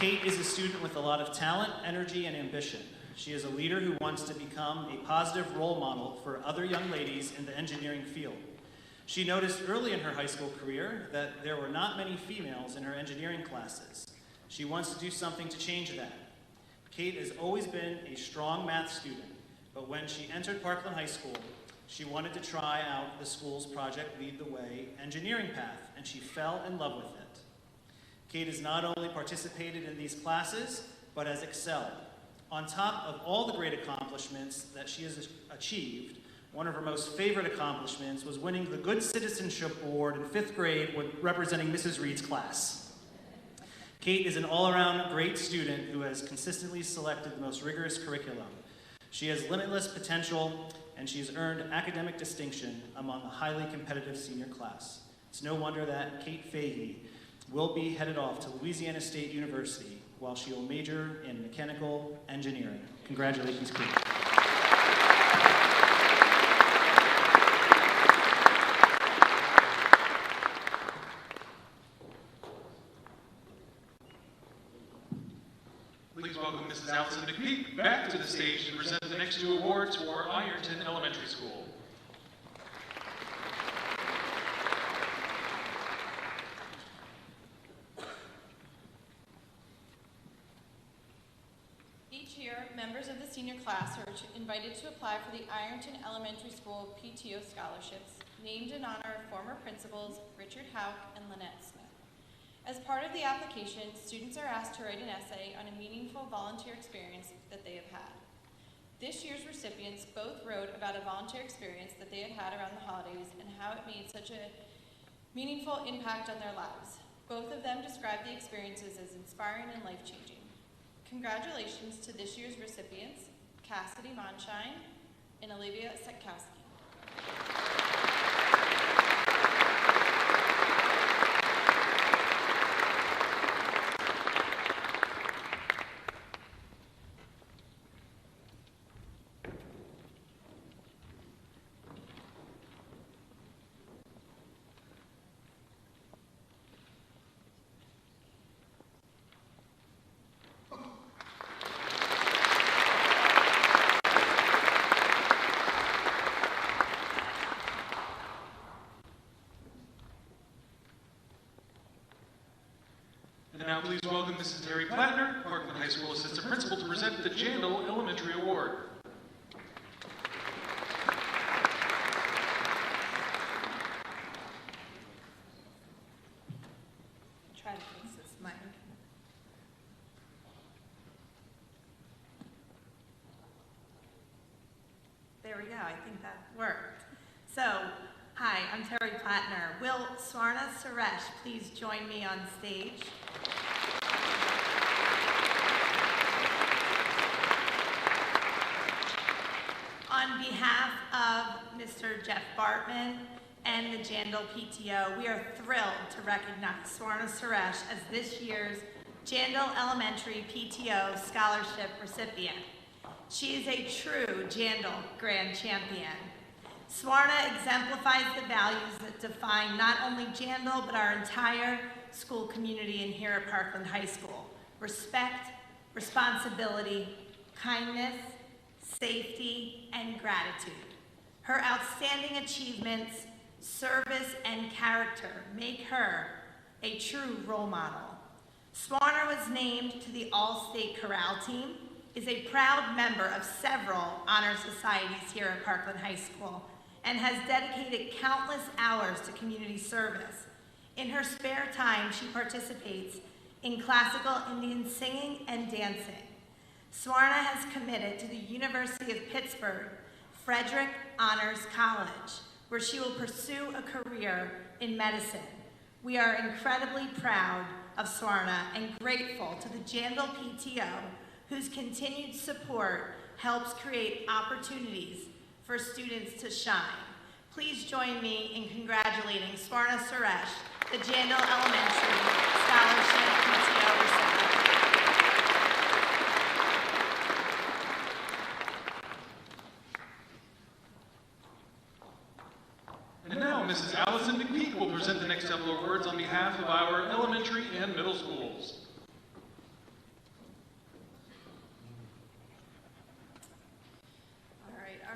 Speaker 4: Kate is a student with a lot of talent, energy, and ambition. She is a leader who wants to become a positive role model for other young ladies in the engineering field. She noticed early in her high school career that there were not many females in her engineering classes. She wants to do something to change that. Kate has always been a strong math student, but when she entered Parkland High School, she wanted to try out the school's Project Lead the Way engineering path, and she fell in love with it. Kate has not only participated in these classes, but has excelled. On top of all the great accomplishments that she has achieved, one of her most favorite accomplishments was winning the Good Citizenship Award in 5th grade when representing Mrs. Reed's class. Kate is an all-around great student who has consistently selected the most rigorous curriculum. She has limitless potential, and she has earned academic distinction among a highly competitive senior class. It's no wonder that Kate Fahey will be headed off to Louisiana State University while she will major in mechanical engineering. Congratulations, Kate.
Speaker 1: Please welcome Mrs. Allison McPeak back to the stage to present the next two awards for Ironton Elementary School.
Speaker 9: Each year, members of the senior class are invited to apply for the Ironton Elementary School PTO scholarships, named in honor of former principals Richard Houck and Lynette Smith. As part of the application, students are asked to write an essay on a meaningful volunteer experience that they have had. This year's recipients both wrote about a volunteer experience that they had had around the holidays and how it made such a meaningful impact on their lives. Both of them described the experiences as inspiring and life-changing. Congratulations to this year's recipients, Cassidy Monshine and Olivia Setkowski.
Speaker 1: And now please welcome Mrs. Terry Plattner, Parkland High School Assistant Principal, to present the Jandel Elementary Award.
Speaker 7: Try to fix this mic. There we go, I think that worked. So, hi, I'm Terry Plattner. Will Swarna Suresh please join me on stage? On behalf of Mr. Jeff Bartman and the Jandel PTO, we are thrilled to recognize Swarna Suresh as this year's Jandel Elementary PTO Scholarship recipient. She is a true Jandel Grand Champion. Swarna exemplifies the values that define not only Jandel, but our entire school community and here at Parkland High School. Respect, responsibility, kindness, safety, and gratitude. Her outstanding achievements, service, and character make her a true role model. Swarna was named to the All-State Chorale team, is a proud member of several honor societies here at Parkland High School, and has dedicated countless hours to community service. In her spare time, she participates in classical Indian singing and dancing. Swarna has committed to the University of Pittsburgh Frederick Honors College, where she will pursue a career in medicine. We are incredibly proud of Swarna and grateful to the Jandel PTO, whose continued support helps create opportunities for students to shine. Please join me in congratulating Swarna Suresh, the Jandel Elementary Scholarship PTO recipient.
Speaker 1: And now Mrs. Allison McPeak will present the next several awards on behalf of our elementary and middle schools.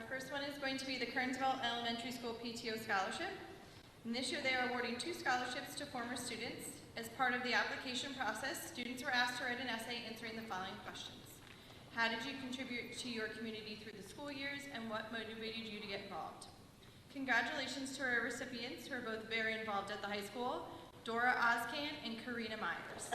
Speaker 9: First one is going to be the Kernsville Elementary School PTO Scholarship. And this year they are awarding 2 scholarships to former students. As part of the application process, students were asked to write an essay answering the following questions. How did you contribute to your community through the school years, and what motivated you to get involved? Congratulations to our recipients who are both very involved at the high school, Dora Oscan and Karina Myers.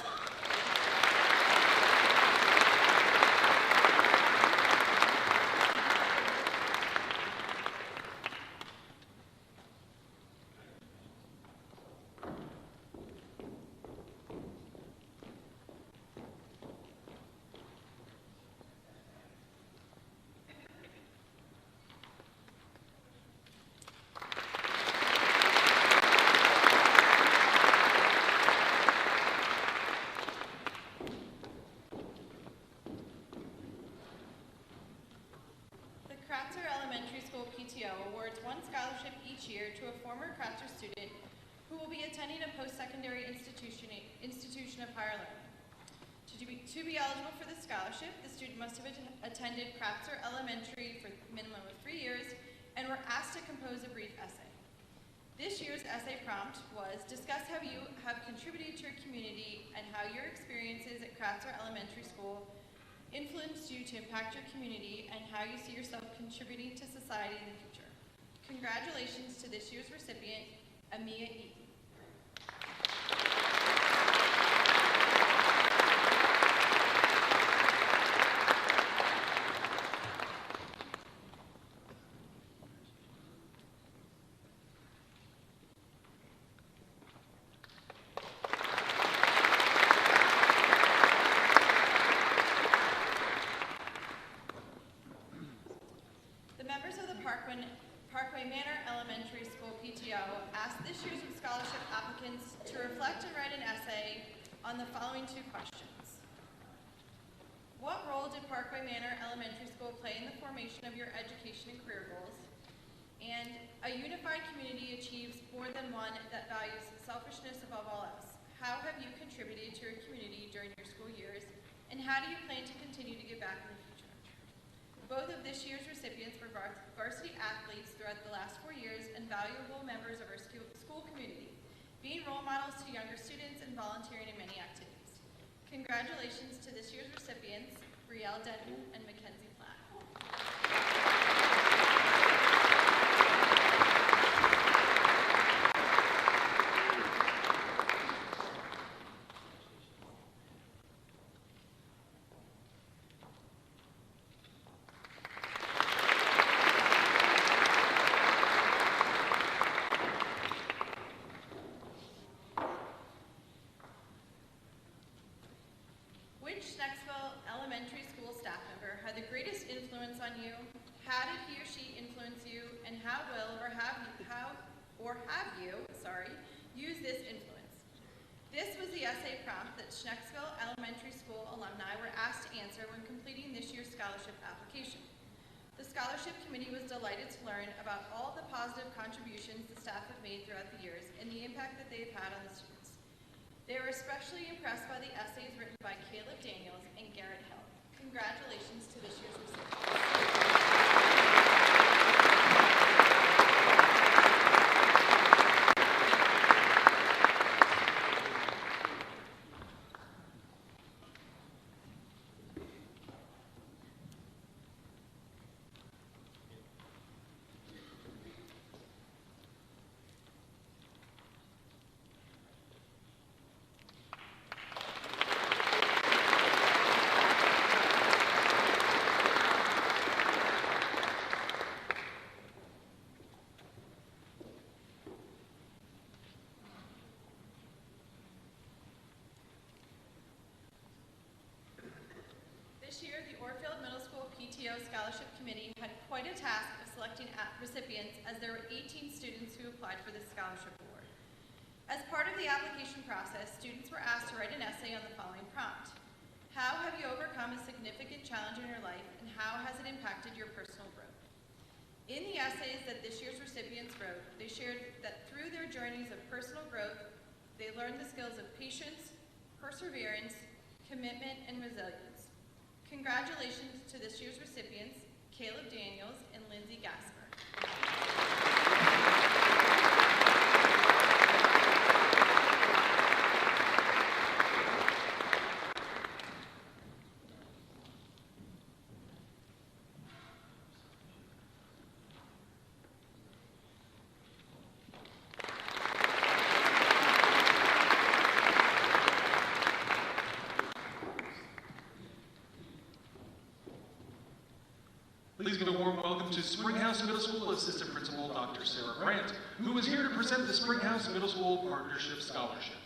Speaker 9: Awards 1 scholarship each year to a former Kratzer student who will be attending a post-secondary institution of higher learning. To be eligible for the scholarship, the student must have attended Kratzer Elementary for a minimum of 3 years and were asked to compose a brief essay. This year's essay prompt was, discuss how you have contributed to your community and how your experiences at Kratzer Elementary School influenced you to impact your community and how you see yourself contributing to society in the future. Congratulations to this year's recipient, Emmaus Kiwanis. Parkway Manor Elementary School PTO asked this year's scholarship applicants to reflect and write an essay on the following 2 questions. What role did Parkway Manor Elementary School play in the formation of your education and career goals? And a unified community achieves more than one that values selfishness above all else. How have you contributed to your community during your school years, and how do you plan to continue to give back in the future? Both of this year's recipients were varsity athletes throughout the last 4 years and valuable members of our school community, being role models to younger students and volunteering in many activities. Congratulations to this year's recipients, Brielle Denton and Mackenzie Platt. Sniscak Elementary School staff member had the greatest influence on you? How did he or she influence you, and how will or have you used this influence? This was the essay prompt that Sniscak Elementary School alumni were asked to answer when completing this year's scholarship application. The scholarship committee was delighted to learn about all the positive contributions the staff have made throughout the years and the impact that they've had on the students. They were especially impressed by the essays written by Caleb Daniels and Garrett Hill. Congratulations to this year's recipients. This year, the Orfield Middle School PTO Scholarship Committee had quite a task of selecting recipients, as there were 18 students who applied for this scholarship award. As part of the application process, students were asked to write an essay on the following prompt. How have you overcome a significant challenge in your life, and how has it impacted your personal growth? In the essays that this year's recipients wrote, they shared that through their journeys of personal growth, they learned the skills of patience, perseverance, commitment, and resilience. Congratulations to this year's recipients, Caleb Daniels and Lindsay Gasper.
Speaker 1: Please give a warm welcome to Springhouse Middle School Assistant Principal Dr. Sarah Brandt, who is here to present the Springhouse Middle School Partnership Scholarship.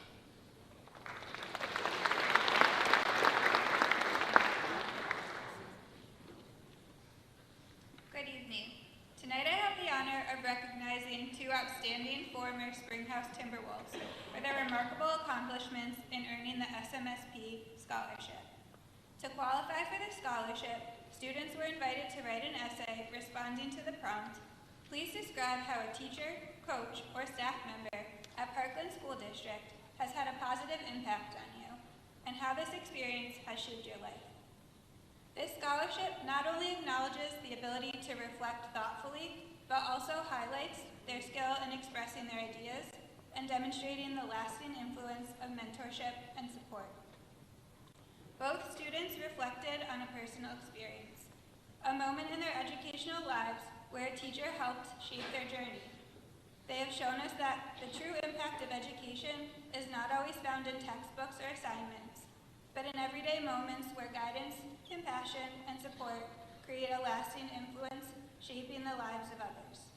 Speaker 15: Good evening. Tonight I have the honor of recognizing 2 outstanding former Springhouse Timberwolves for their remarkable accomplishments in earning the SMSP scholarship. To qualify for the scholarship, students were invited to write an essay responding to the prompt, please describe how a teacher, coach, or staff member at Parkland School District has had a positive impact on you, and how this experience has shaped your life. This scholarship not only acknowledges the ability to reflect thoughtfully, but also highlights their skill in expressing their ideas and demonstrating the lasting influence of mentorship and support. Both students reflected on a personal experience, a moment in their educational lives where a teacher helped shape their journey. They have shown us that the true impact of education is not always found in textbooks or assignments, but in everyday moments where guidance, compassion, and support create a lasting influence, shaping the lives of others.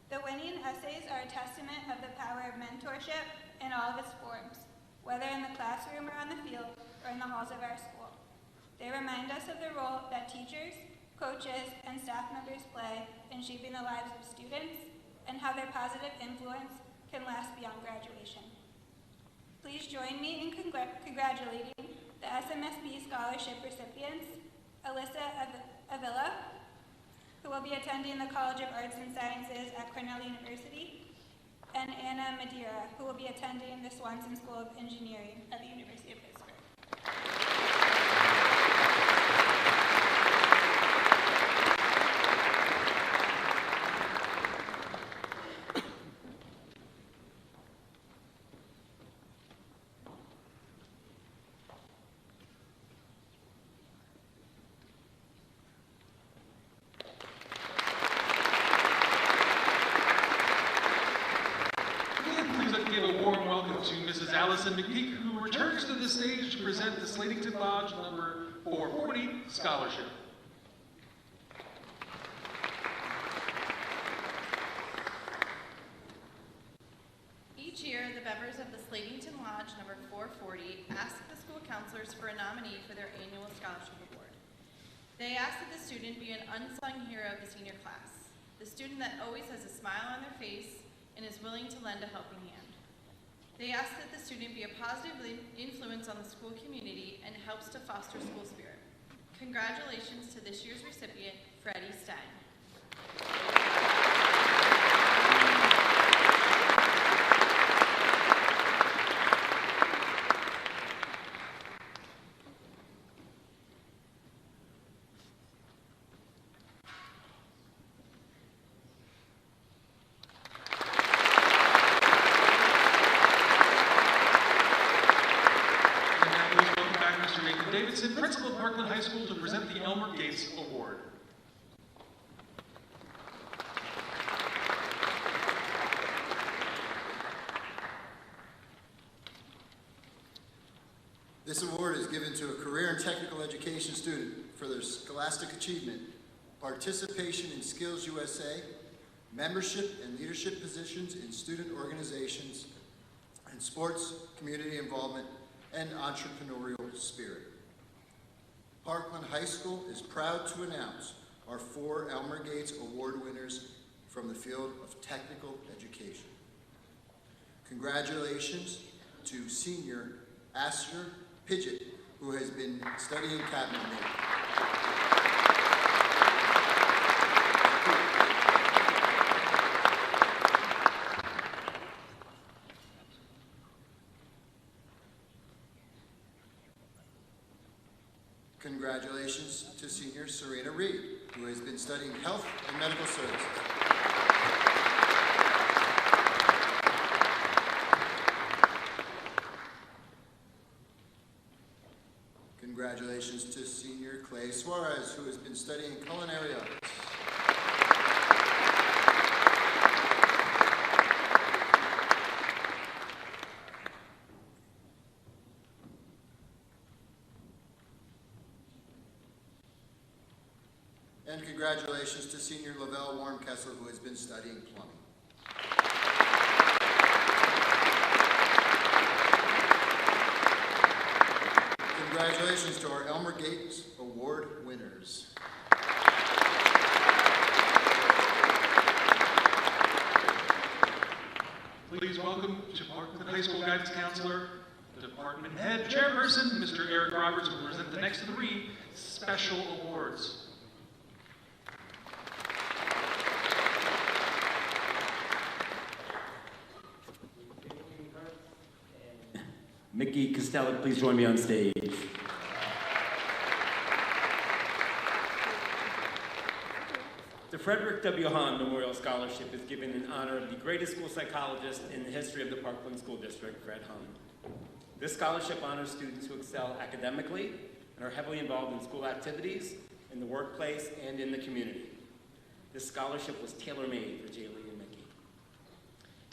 Speaker 15: The winning essays are a testament of the power of mentorship in all of its forms, whether in the classroom or on the field or in the halls of our school. They remind us of the role that teachers, coaches, and staff members play in shaping the lives of students and how their positive influence can last beyond graduation. Please join me in congratulating the SMSP scholarship recipients, Alyssa Avila, who will be attending the College of Arts and Sciences at Cornell University, and Anna Madeira, who will be attending the Swanson School of Engineering at the University of Pittsburgh.
Speaker 1: To Mrs. Allison McPeak, who returns to the stage to present the Slatington Lodge number 440 scholarship.
Speaker 9: Each year, the members of the Slatington Lodge number 440 ask the school counselors for a nominee for their annual scholarship award. They ask that the student be an unsung hero of the senior class, the student that always has a smile on their face and is willing to lend a helping hand. They ask that the student be a positive influence on the school community and helps to foster school spirit. Congratulations to this year's recipient, Freddie Stein.
Speaker 1: Principal of Parkland High School, to present the Elmer Gates Award.
Speaker 3: This award is given to a career and technical education student for their scholastic achievement, participation in Skills USA, membership and leadership positions in student organizations, and sports, community involvement, and entrepreneurial spirit. Parkland High School is proud to announce our 4 Elmer Gates Award winners from the field of technical education. Congratulations to senior Asher Pidgeot, who has been studying cabinet making. Congratulations to senior Serena Reed, who has been studying health and medical services. Congratulations to senior Clay Suarez, who has been studying culinary arts. And congratulations to senior Lavelle Warmkessler, who has been studying plumbing. Congratulations to our Elmer Gates Award winners.
Speaker 1: Please welcome to Parkland High School Guidance Counselor, Department Head Chairperson, Mr. Eric Roberts, who will present the next 3 special awards.
Speaker 16: Mickey Costello, please join me on stage. The Frederick W. Hahn Memorial Scholarship is given in honor of the greatest school psychologist in the history of the Parkland School District, Fred Hahn. This scholarship honors students who excel academically and are heavily involved in school activities, in the workplace, and in the community. This scholarship was tailor-made for Jaylee and Mickey.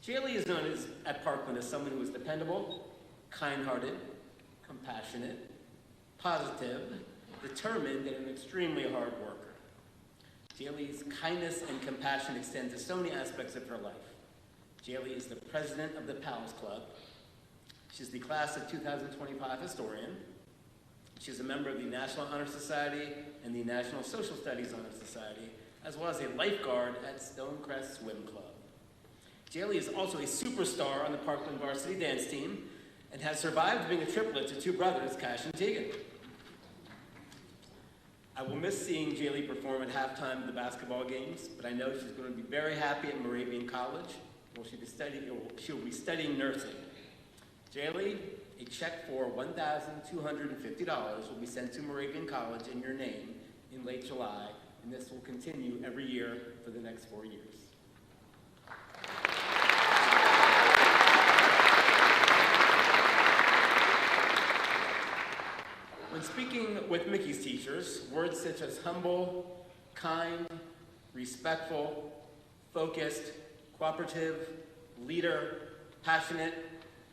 Speaker 16: Jaylee is known at Parkland as someone who is dependable, kind-hearted, compassionate, positive, determined, and an extremely hard worker. Jaylee's kindness and compassion extend to so many aspects of her life. Jaylee is the president of the Pals Club. She's the class of 2025 historian. She's a member of the National Honor Society and the National Social Studies Honor Society, as well as a lifeguard at Stonecrest Swim Club. Jaylee is also a superstar on the Parkland varsity dance team and has survived being a triplet to two brothers, Cash and Tegan. I will miss seeing Jaylee perform at halftime of the basketball games, but I know she's going to be very happy at Moravian College, where she'll be studying nursing. Jaylee, a check for $1,250 will be sent to Moravian College in your name in late July, and this will continue every year for the next 4 years. When speaking with Mickey's teachers, words such as humble, kind, respectful, focused, cooperative, leader, passionate,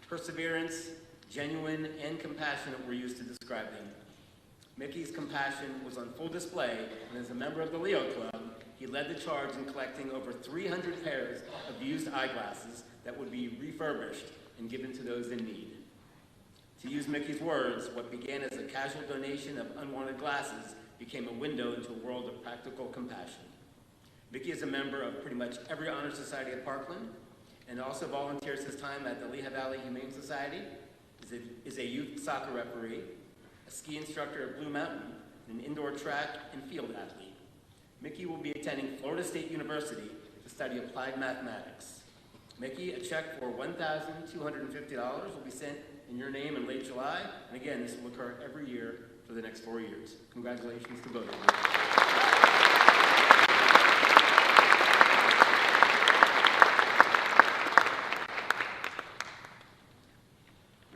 Speaker 16: perseverance, genuine, and compassionate were used to describe him. Mickey's compassion was on full display, and as a member of the Leo Club, he led the charge in collecting over 300 pairs of used eyeglasses that would be refurbished and given to those in need. To use Mickey's words, what began as a casual donation of unwanted glasses became a window into a world of practical compassion. Mickey is a member of pretty much every honor society at Parkland, and also volunteers his time at the Lehigh Valley Humane Society, is a youth soccer referee, a ski instructor at Blue Mountain, and an indoor track and field athlete. Mickey will be attending Florida State University to study applied mathematics. Mickey, a check for $1,250 will be sent in your name in late July, and again, this will occur every year for the next 4 years. Congratulations to both of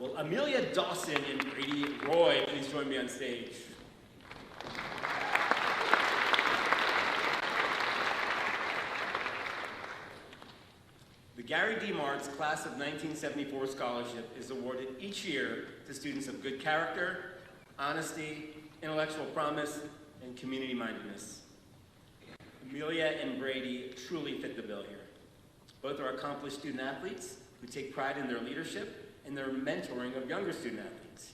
Speaker 16: you. Will Amelia Dawson and Brady Roy please join me on stage? The Gary D. Martz Class of 1974 Scholarship is awarded each year to students of good character, honesty, intellectual promise, and community-mindedness. Amelia and Brady truly fit the bill here. Both are accomplished student athletes who take pride in their leadership and their mentoring of younger student athletes.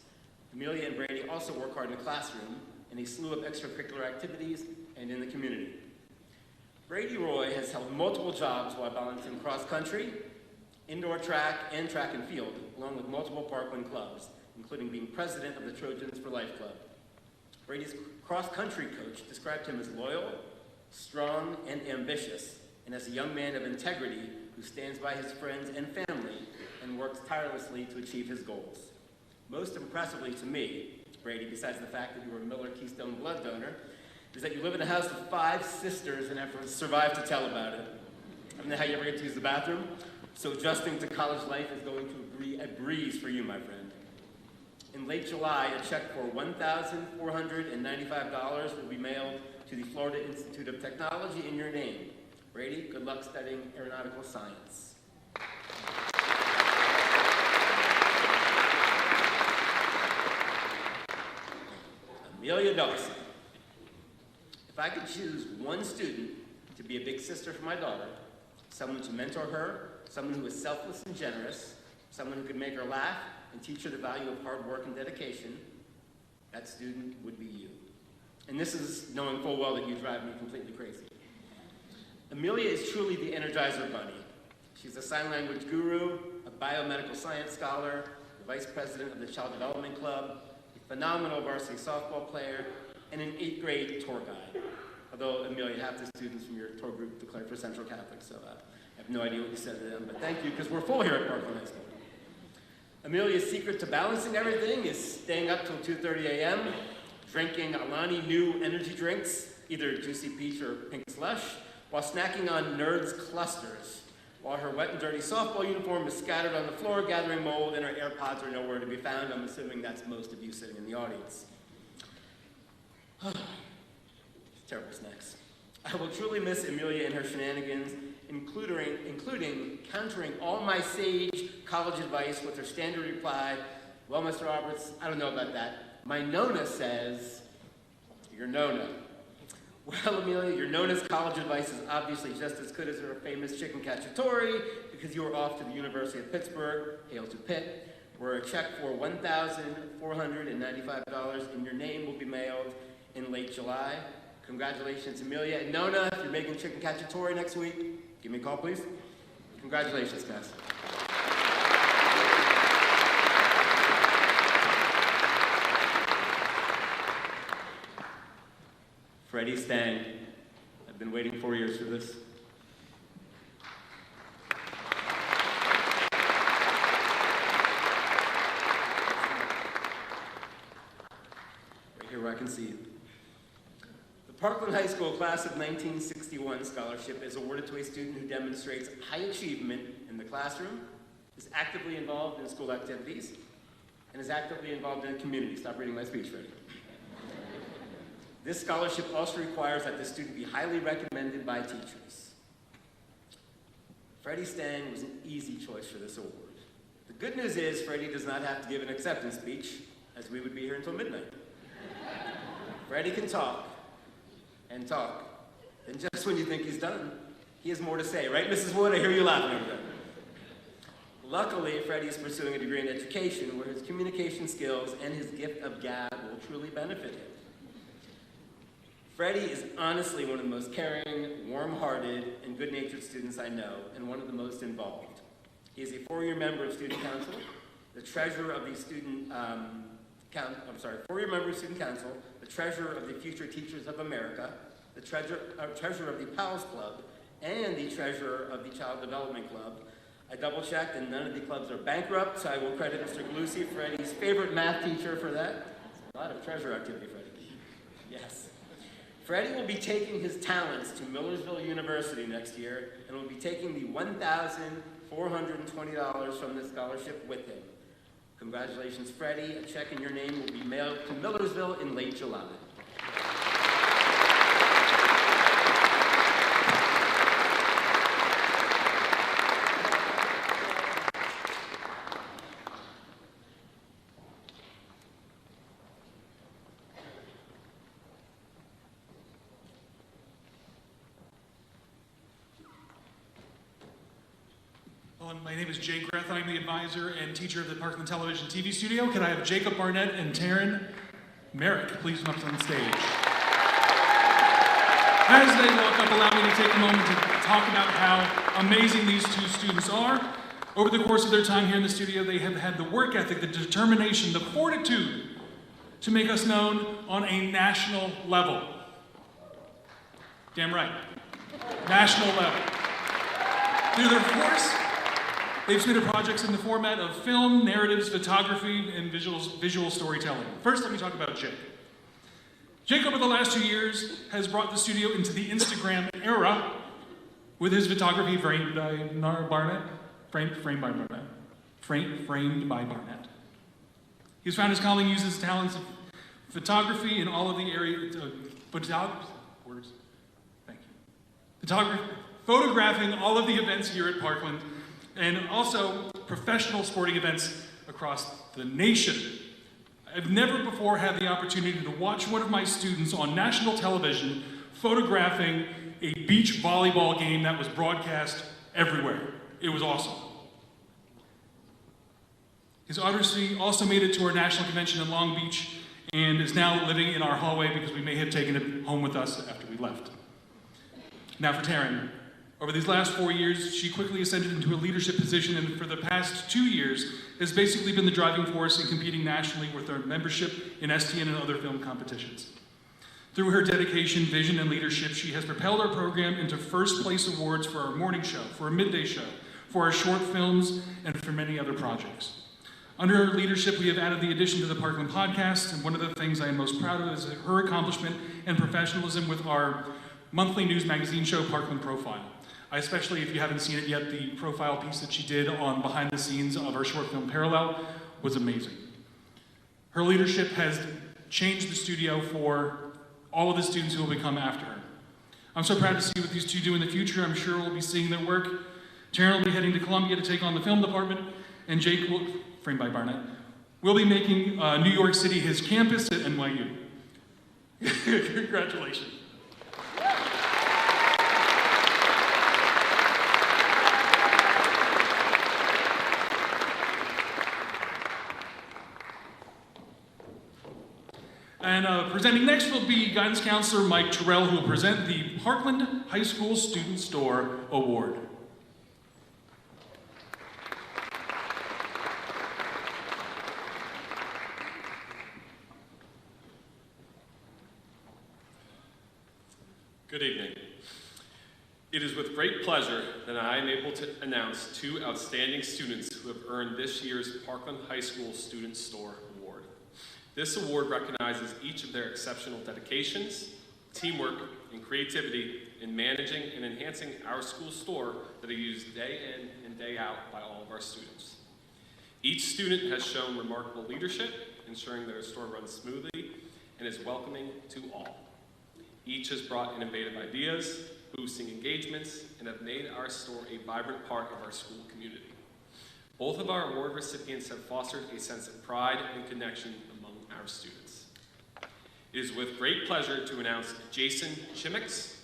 Speaker 16: Amelia and Brady also work hard in the classroom in a slew of extracurricular activities and in the community. Brady Roy has held multiple jobs while balancing cross-country, indoor track, and track and field, along with multiple Parkland clubs, including being president of the Trojans for Life Club. Brady's cross-country coach described him as loyal, strong, and ambitious, and as a young man of integrity who stands by his friends and family and works tirelessly to achieve his goals. Most impressively to me, Brady, besides the fact that you were a Miller Keystone blood donor, is that you live in a house of 5 sisters and have survived to tell about it. I don't know how you ever get to use the bathroom, so adjusting to college life is going to be a breeze for you, my friend. In late July, a check for $1,495 will be mailed to the Florida Institute of Technology in your name. Brady, good luck studying aeronautical science. Amelia Dawson. If I could choose one student to be a big sister for my daughter, someone to mentor her, someone who is selfless and generous, someone who could make her laugh and teach her the value of hard work and dedication, that student would be you. And this is knowing full well that you drive me completely crazy. Amelia is truly the Energizer Bunny. She's a sign language guru, a biomedical science scholar, the vice president of the Child Development Club, a phenomenal varsity softball player, and an 8th grade tour guide. Although, Amelia, half the students from your tour group declared for Central Catholic, so I have no idea what you said to them, but thank you, because we're full here at Parkland High School. Amelia's secret to balancing everything is staying up till 2:30 a.m., drinking Alani New energy drinks, either Juicy Peach or Pink Slush, while snacking on Nerds Clusters, while her wet and dirty softball uniform is scattered on the floor, gathering mold, and her AirPods are nowhere to be found. I'm assuming that's most of you sitting in the audience. Terrible snacks. I will truly miss Amelia and her shenanigans, including countering all my sage college advice with her standard reply, well, Mr. Roberts, I don't know about that. My Nona says, your Nona. Well, Amelia, your Nona's college advice is obviously just as good as her famous chicken cacciatore, because you are off to the University of Pittsburgh, hail to Pitt, where a check for $1,495 in your name will be mailed in late July. Congratulations, Amelia. And Nona, if you're making chicken cacciatore next week, give me a call, please. Congratulations, guys. Freddie Stang, I've been waiting 4 years for this. Right here where I can see you. The Parkland High School Class of 1961 Scholarship is awarded to a student who demonstrates high achievement in the classroom, is actively involved in school activities, and is actively involved in the community. Stop reading my speech, Freddie. This scholarship also requires that the student be highly recommended by teachers. Freddie Stang was an easy choice for this award. The good news is Freddie does not have to give an acceptance speech, as we would be here until midnight. Freddie can talk and talk, and just when you think he's done, he has more to say, right, Mrs. Wood? I hear you laughing over there. Luckily, Freddie is pursuing a degree in education where his communication skills and his gift of gab will truly benefit him. Freddie is honestly one of the most caring, warm-hearted, and good-natured students I know, and one of the most involved. He is a 4-year member of Student Council, the treasurer of the Student four-year member of Student Council, the treasurer of the Future Teachers of America, the treasurer of the Pals Club, and the treasurer of the Child Development Club. I double-checked, and none of the clubs are bankrupt, so I will credit Mr. Galusi, Freddie's favorite math teacher, for that. A lot of treasure activity, Freddie. Yes. Freddie will be taking his talents to Millersville University next year, and will be taking the $1,420 from this scholarship with him. Congratulations, Freddie. A check in your name will be mailed to Millersville in late July.
Speaker 1: My name is Jay Greth. I'm the advisor and teacher of the Parkland Television TV studio. Can I have Jacob Barnett and Taryn Merrick please come up on stage? As they walk up, allow me to take a moment to talk about how amazing these two students are. Over the course of their time here in the studio, they have had the work ethic, the determination, the fortitude to make us known on a national level. Damn right. National level. Through their course, they've submitted projects in the format of film, narratives, photography, and visual storytelling. First, let me talk about Jake. Jake, over the last 2 years, has brought the studio into the Instagram era with his photography framed by Barnett. He's found his calling, uses his talents of photography in all of the areas of photographing all of the events here at Parkland, and also professional sporting events across the nation. I've never before had the opportunity to watch one of my students on national television photographing a beach volleyball game that was broadcast everywhere. It was awesome. His Odyssey also made it to our national convention in Long Beach and is now living in our hallway because we may have taken it home with us after we left. Now for Taryn. Over these last 4 years, she quickly ascended into a leadership position, and for the past 2 years has basically been the driving force in competing nationally with our membership in STN and other film competitions. Through her dedication, vision, and leadership, she has propelled our program into first place awards for our morning show, for our midday show, for our short films, and for many other projects. Under her leadership, we have added the addition to the Parkland podcast, and one of the things I am most proud of is her accomplishment and professionalism with our monthly news magazine show, Parkland Profile. I especially, if you haven't seen it yet, the profile piece that she did on behind the scenes of our short film Parallel was amazing. Her leadership has changed the studio for all of the students who will become after her. I'm so proud to see what these two do in the future. I'm sure we'll be seeing their work. Taryn will be heading to Columbia to take on the film department, and Jake will, framed by Barnett, will be making New York City his campus at NYU. Congratulations. And presenting next will be Guidance Counselor Mike Terrell, who will present the Parkland High School Student Store Award.
Speaker 17: Good evening. It is with great pleasure that I am able to announce two outstanding students who have earned this year's Parkland High School Student Store Award. This award recognizes each of their exceptional dedications, teamwork, and creativity in managing and enhancing our school store that are used day in and day out by all of our students. Each student has shown remarkable leadership, ensuring their store runs smoothly and is welcoming to all. Each has brought innovative ideas, boosting engagements, and have made our store a vibrant part of our school community. Both of our award recipients have fostered a sense of pride and connection among our students. It is with great pleasure to announce Jason Chimix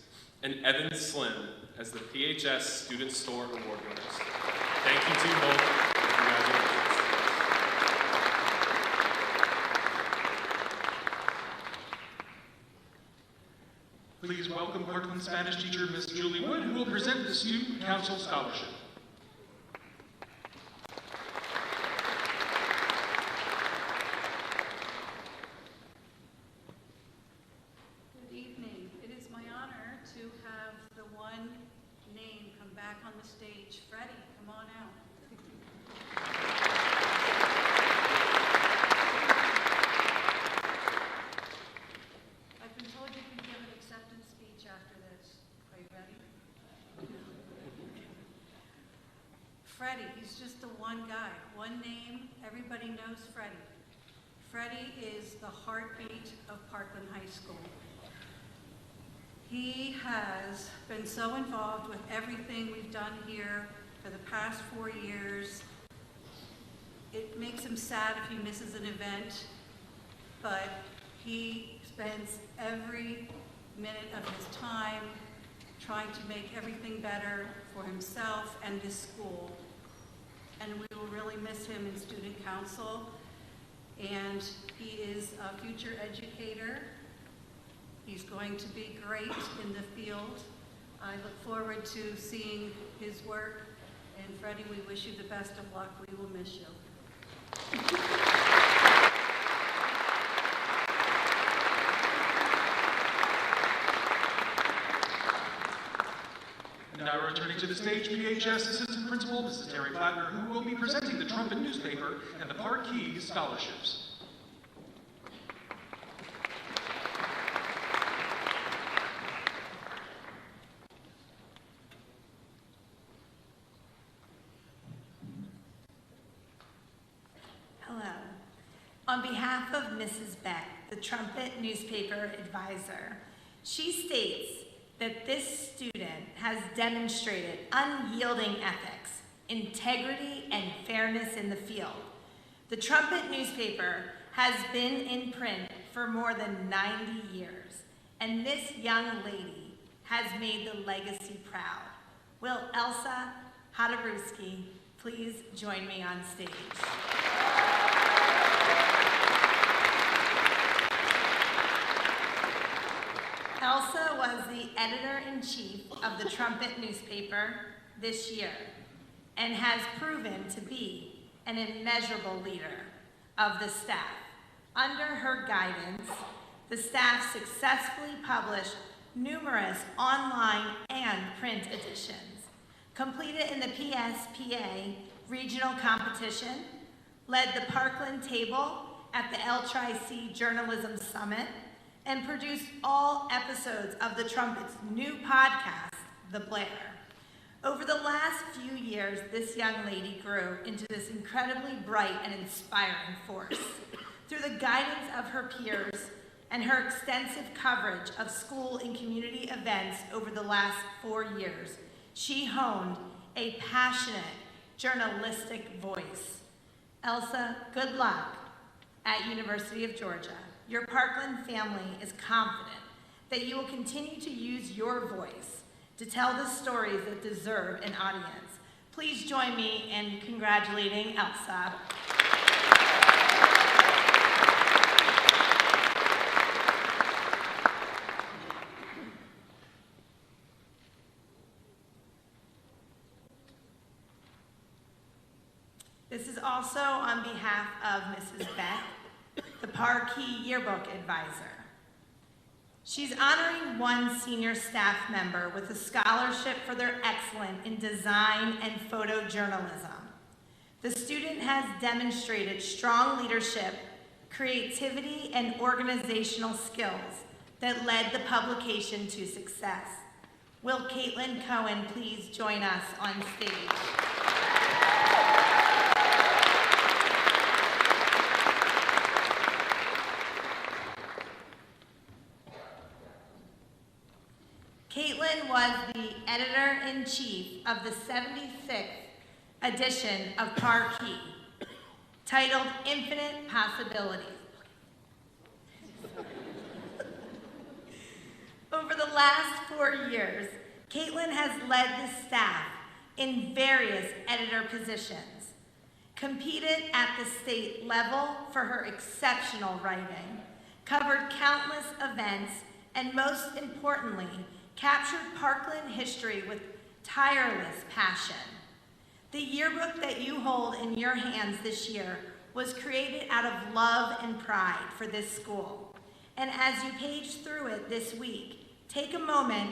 Speaker 17: and Evan Slim as the PHS Student Store Award winners. Thank you to you both. Congratulations.
Speaker 1: Please welcome Parkland Spanish teacher, Miss Julie Wood, who will present the Student Council Scholarship.
Speaker 18: Good evening. It is my honor to have the one name come back on the stage. Freddie, come on out. I've been told you can give an acceptance speech after this. Are you ready? Freddie, he's just the one guy, one name, everybody knows Freddie. Freddie is the heartbeat of Parkland High School. He has been so involved with everything we've done here for the past 4 years. It makes him sad if he misses an event, but he spends every minute of his time trying to make everything better for himself and this school. And we will really miss him in student council. And he is a future educator. He's going to be great in the field. I look forward to seeing his work. And Freddie, we wish you the best of luck. We will miss you.
Speaker 1: And now returning to the stage, PHS Assistant Principal, Mrs. Terry Plattner, who will be presenting the Trumpet newspaper and the Park Keys scholarships.
Speaker 19: Hello. On behalf of Mrs. Beck, the Trumpet newspaper advisor, she states that this student has demonstrated unyielding ethics, integrity, and fairness in the field. The Trumpet newspaper has been in print for more than 90 years, and this young lady has made the legacy proud. Will Elsa Hodabrowski please join me on stage? Elsa was the editor-in-chief of the Trumpet newspaper this year and has proven to be an immeasurable leader of the staff. Under her guidance, the staff successfully published numerous online and print editions, completed in the PSPA regional competition, led the Parkland table at the L-Tri-C Journalism Summit, and produced all episodes of the Trumpet's new podcast, The Blair. Over the last few years, this young lady grew into this incredibly bright and inspiring force. Through the guidance of her peers and her extensive coverage of school and community events over the last 4 years, she honed a passionate, journalistic voice. Elsa, good luck at University of Georgia. Your Parkland family is confident that you will continue to use your voice to tell the stories that deserve an audience. Please join me in congratulating Elsa. This is also on behalf of Mrs. Beck, the Parkey Yearbook Advisor. She's honoring one senior staff member with a scholarship for their excellence in design and photojournalism. The student has demonstrated strong leadership, creativity, and organizational skills that led the publication to success. Will Caitlin Cohen please join us on stage? Caitlin was the editor-in-chief of the 76th edition of Parkey, titled Infinite Possibilities. Over the last 4 years, Caitlin has led the staff in various editor positions, competed at the state level for her exceptional writing, covered countless events, and most importantly, captured Parkland history with tireless passion. The yearbook that you hold in your hands this year was created out of love and pride for this school. And as you page through it this week, take a moment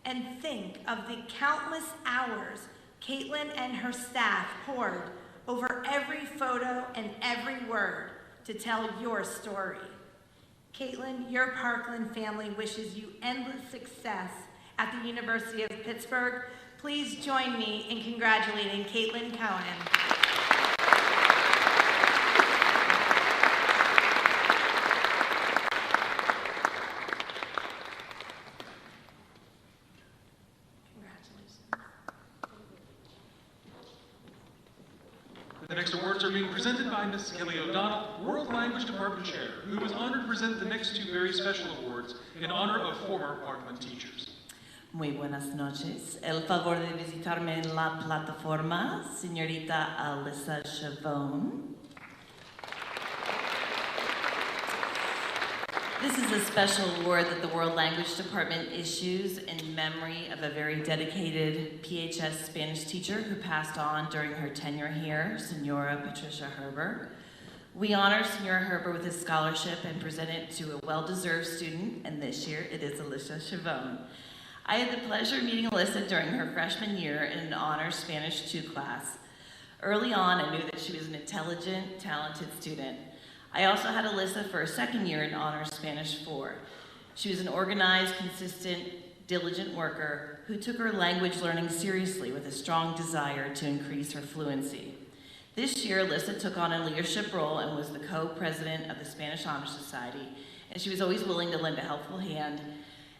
Speaker 19: and think of the countless hours Caitlin and her staff poured over every photo and every word to tell your story. Caitlin, your Parkland family wishes you endless success at the University of Pittsburgh. Please join me in congratulating Caitlin Cohen.
Speaker 1: The next awards are being presented by Ms. Kelly O'Donnell, World Language Department Chair, who is honored to present the next two very special awards in honor of former Parkland teachers.
Speaker 20: Muy buenas noches. El favor de visitarme en la plataforma, señorita Alyssa Chavone. This is a special award that the World Language Department issues in memory of a very dedicated PHS Spanish teacher who passed on during her tenure here, Senora Patricia Herber. We honor Senora Herber with a scholarship and present it to a well-deserved student, and this year it is Alyssa Chavone. I had the pleasure of meeting Alyssa during her freshman year in an honors Spanish 2 class. Early on, I knew that she was an intelligent, talented student. I also had Alyssa for a second year in honors Spanish 4. She was an organized, consistent, diligent worker who took her language learning seriously with a strong desire to increase her fluency. This year, Alyssa took on a leadership role and was the co-president of the Spanish Honor Society, and she was always willing to lend a helpful hand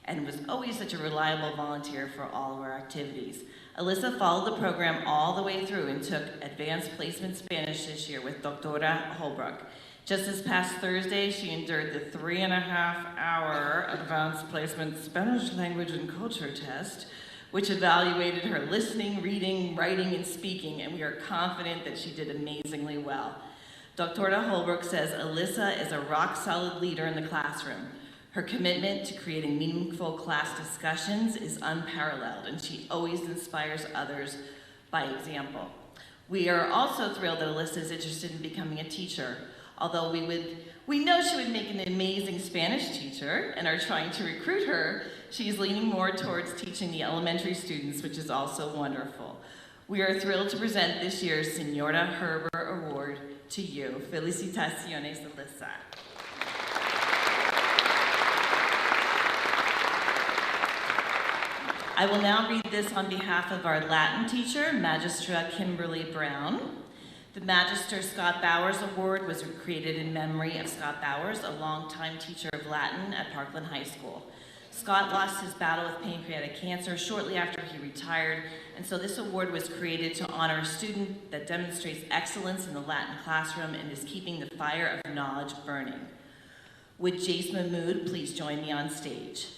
Speaker 20: and was always such a reliable volunteer for all of our activities. Alyssa followed the program all the way through and took Advanced Placement Spanish this year with Doctora Holbrook. Just this past Thursday, she endured the 3.5-hour Advanced Placement Spanish Language and Culture test, which evaluated her listening, reading, writing, and speaking, and we are confident that she did amazingly well. Doctora Holbrook says Alyssa is a rock-solid leader in the classroom. Her commitment to creating meaningful class discussions is unparalleled, and she always inspires others by example. We are also thrilled that Alyssa is interested in becoming a teacher. Although we know she would make an amazing Spanish teacher and are trying to recruit her, she's leaning more towards teaching the elementary students, which is also wonderful. We are thrilled to present this year's Senora Herber Award to you. Felicitaciones, Alyssa. I will now read this on behalf of our Latin teacher, Magistra Kimberly Brown. The Magister Scott Bowers Award was created in memory of Scott Bowers, a longtime teacher of Latin at Parkland High School. Scott lost his battle with pancreatic cancer shortly after he retired, and so this award was created to honor a student that demonstrates excellence in the Latin classroom and is keeping the fire of knowledge burning. Would Jace Mahmood please join me on stage?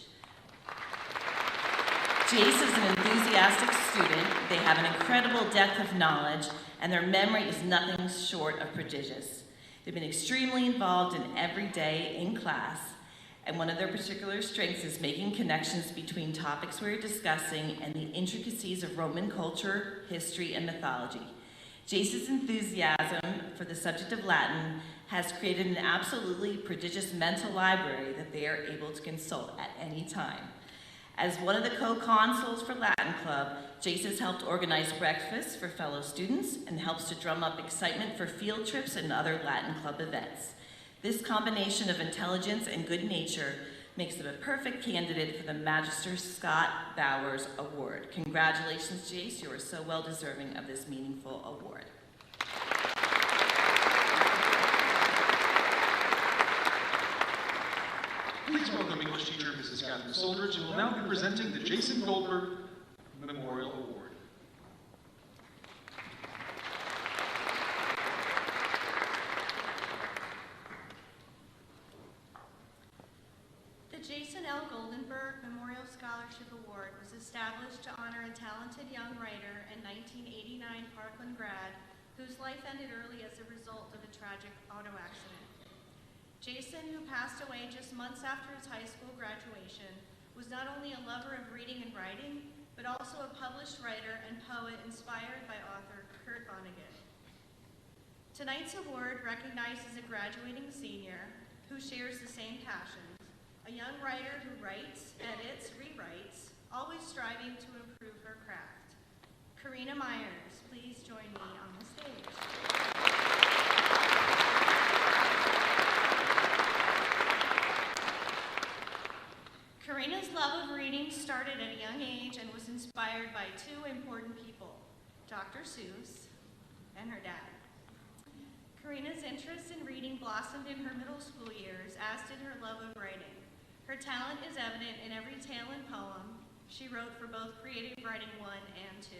Speaker 20: Jace is an enthusiastic student. They have an incredible depth of knowledge, and their memory is nothing short of prodigious. They've been extremely involved in every day in class, and one of their particular strengths is making connections between topics we're discussing and the intricacies of Roman culture, history, and mythology. Jace's enthusiasm for the subject of Latin has created an absolutely prodigious mental library that they are able to consult at any time. As one of the co-consuls for Latin Club, Jace has helped organize breakfasts for fellow students and helps to drum up excitement for field trips and other Latin Club events. This combination of intelligence and good nature makes them a perfect candidate for the Magister Scott Bowers Award. Congratulations, Jace. You are so well deserving of this meaningful award.
Speaker 1: Please welcome English teacher Mrs. Catherine Soldridge, who will now be presenting the Jason Goldberg Memorial Award.
Speaker 21: The Jason L. Goldenberg Memorial Scholarship Award was established to honor a talented young writer and 1989 Parkland grad whose life ended early as a result of a tragic auto accident. Jason, who passed away just months after his high school graduation, was not only a lover of reading and writing, but also a published writer and poet inspired by author Kurt Vonnegut. Tonight's award recognizes a graduating senior who shares the same passions, a young writer who writes, edits, rewrites, always striving to improve her craft. Karina Myers, please join me on the stage. Karina's love of reading started at a young age and was inspired by two important people, Dr. Seuss and her dad. Karina's interest in reading blossomed in her middle school years, as did her love of writing. Her talent is evident in every tale and poem she wrote for both Creative Writing 1 and 2.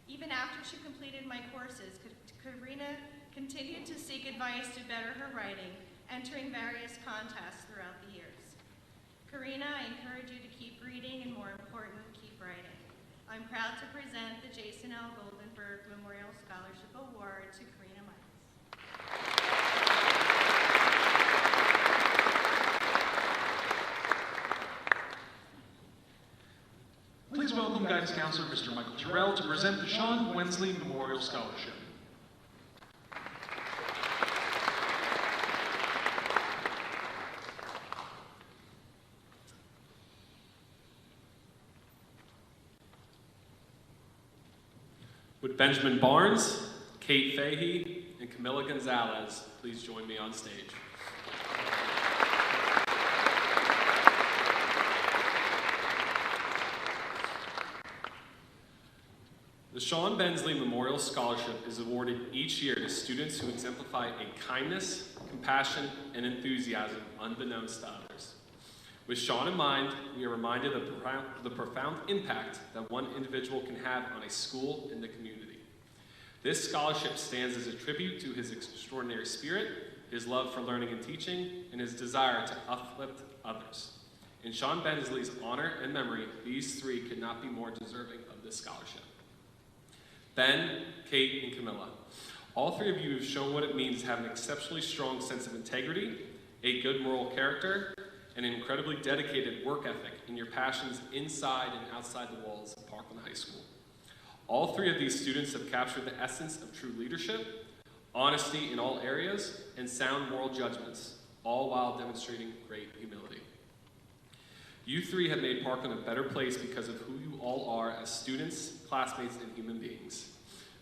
Speaker 21: Even after she completed my courses, Karina continued to seek advice to better her writing, entering various contests throughout the years. Karina, I encourage you to keep reading and, more important, keep writing. I'm proud to present the Jason L. Goldenberg Memorial Scholarship Award to Karina Myers.
Speaker 1: Please welcome Guidance Counselor Mr. Michael Terrell to present the Shawn Winsley Memorial Scholarship.
Speaker 17: Would Benjamin Barnes, Kate Fahey, and Camilla Gonzalez please join me on stage? The Shawn Winsley Memorial Scholarship is awarded each year to students who exemplify a kindness, compassion, and enthusiasm unbeknownst to others. With Shawn in mind, we are reminded of the profound impact that one individual can have on a school and the community. This scholarship stands as a tribute to his extraordinary spirit, his love for learning and teaching, and his desire to uplift others. In Shawn Winsley's honor and memory, these three could not be more deserving of this scholarship. Ben, Kate, and Camilla. All three of you have shown what it means to have an exceptionally strong sense of integrity, a good moral character, and an incredibly dedicated work ethic in your passions inside and outside the walls of Parkland High School. All three of these students have captured the essence of true leadership, honesty in all areas, and sound moral judgments, all while demonstrating great humility. You three have made Parkland a better place because of who you all are as students, classmates, and human beings.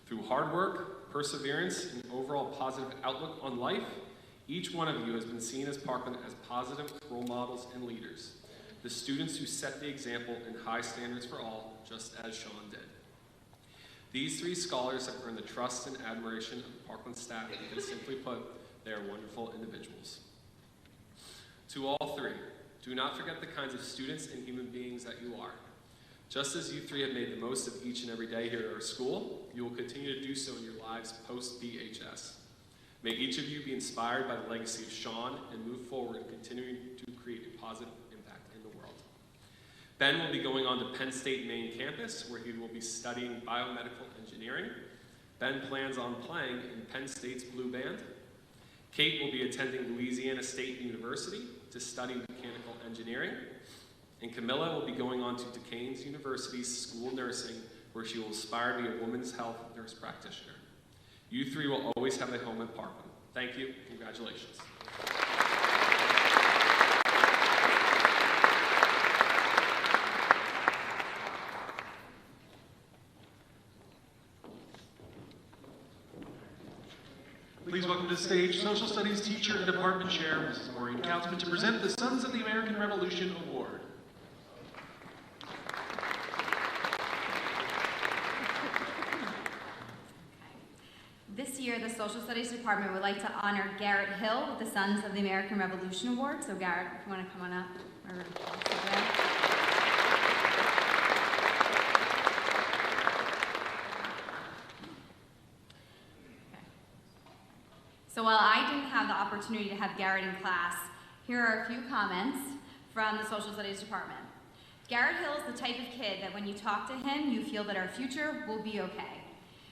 Speaker 17: Through hard work, perseverance, and overall positive outlook on life, each one of you has been seen as Parkland as positive role models and leaders, the students who set the example and high standards for all, just as Shawn did. These three scholars have earned the trust and admiration of the Parkland staff, and simply put, they are wonderful individuals. To all three, do not forget the kinds of students and human beings that you are. Just as you three have made the most of each and every day here at our school, you will continue to do so in your lives post-BHS. May each of you be inspired by the legacy of Shawn and move forward, continuing to create a positive impact in the world. Ben will be going on to Penn State main campus, where he will be studying biomedical engineering. Ben plans on playing in Penn State's Blue Band. Kate will be attending Louisiana State University to study mechanical engineering. And Camilla will be going on to Duquesne University's School of Nursing, where she will aspire to be a women's health nurse practitioner. You three will always have a home at Parkland. Thank you. Congratulations.
Speaker 1: Please welcome to the stage Social Studies teacher and department chair, Mrs. Maureen Kautzman, to present the Sons of the American Revolution Award.
Speaker 5: This year, the Social Studies Department would like to honor Garrett Hill with the Sons of the American Revolution Award. So Garrett, if you want to come on up. So while I didn't have the opportunity to have Garrett in class, here are a few comments from the Social Studies Department. Garrett Hill is the type of kid that when you talk to him, you feel that our future will be okay.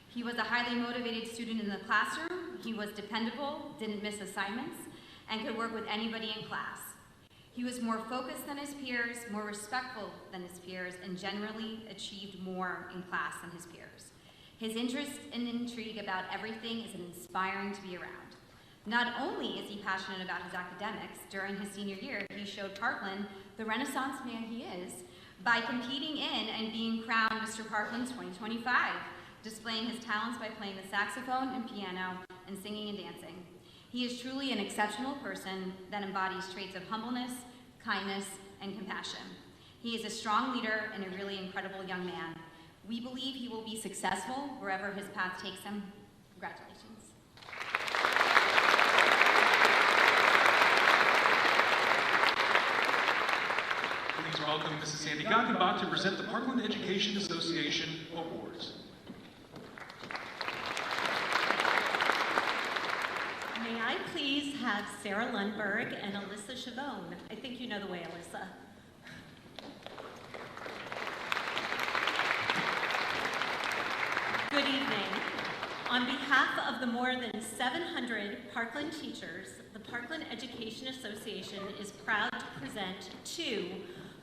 Speaker 5: He was a highly motivated student in the classroom. He was dependable, didn't miss assignments, and could work with anybody in class. He was more focused than his peers, more respectful than his peers, and generally achieved more in class than his peers. His interest and intrigue about everything is inspiring to be around. Not only is he passionate about his academics, during his senior year, he showed Parkland the Renaissance man he is by competing in and being crowned Mr. Parkland 2025, displaying his talents by playing the saxophone and piano and singing and dancing. He is truly an exceptional person that embodies traits of humbleness, kindness, and compassion. He is a strong leader and a really incredible young man. We believe he will be successful wherever his path takes him. Congratulations.
Speaker 1: Please welcome Mrs. Sandy Gockenbach to present the Parkland Education Association Awards.
Speaker 2: May I please have Sarah Lundberg and Alyssa Chavone? I think you know the way, Alyssa. Good evening. On behalf of the more than 700 Parkland teachers, the Parkland Education Association is proud to present two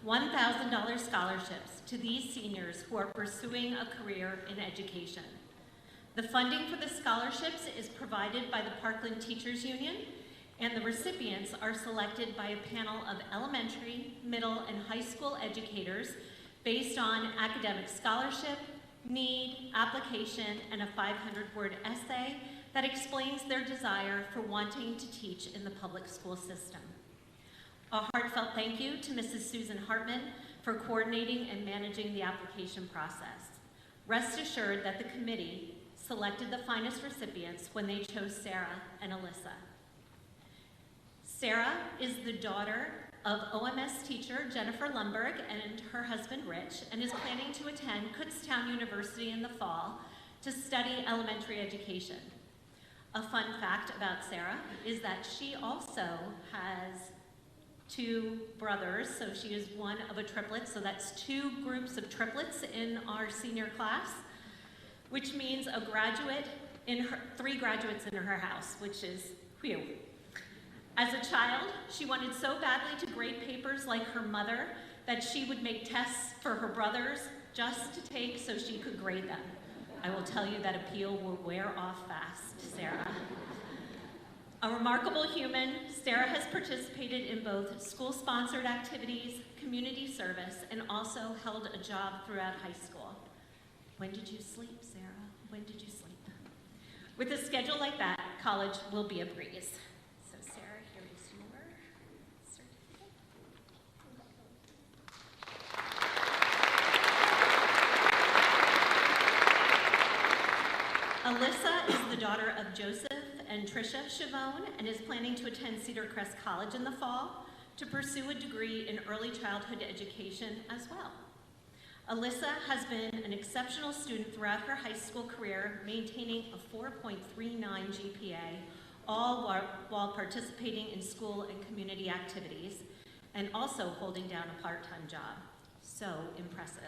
Speaker 2: $1,000 scholarships to these seniors who are pursuing a career in education. The funding for the scholarships is provided by the Parkland Teachers Union, and the recipients are selected by a panel of elementary, middle, and high school educators based on academic scholarship, need, application, and a 500-word essay that explains their desire for wanting to teach in the public school system. A heartfelt thank you to Mrs. Susan Hartman for coordinating and managing the application process. Rest assured that the committee selected the finest recipients when they chose Sarah and Alyssa. Sarah is the daughter of OMS teacher Jennifer Lundberg and her husband Rich, and is planning to attend Kutztown University in the fall to study elementary education. A fun fact about Sarah is that she also has two brothers, so she is one of a triplet, so that's two groups of triplets in our senior class, which means a graduate in her, 3 graduates in her house, which is whew. As a child, she wanted so badly to grade papers like her mother that she would make tests for her brothers just to take so she could grade them. I will tell you that appeal will wear off fast, Sarah. A remarkable human, Sarah has participated in both school-sponsored activities, community service, and also held a job throughout high school. When did you sleep, Sarah? when did you sleep? With a schedule like that, college will be a breeze. So Sarah, here is your certificate. Alyssa is the daughter of Joseph and Tricia Chavone and is planning to attend Cedar Crest College in the fall to pursue a degree in early childhood education as well. Alyssa has been an exceptional student throughout her high school career, maintaining a 4.39 GPA, all while participating in school and community activities, and also holding down a part-time job. So impressive.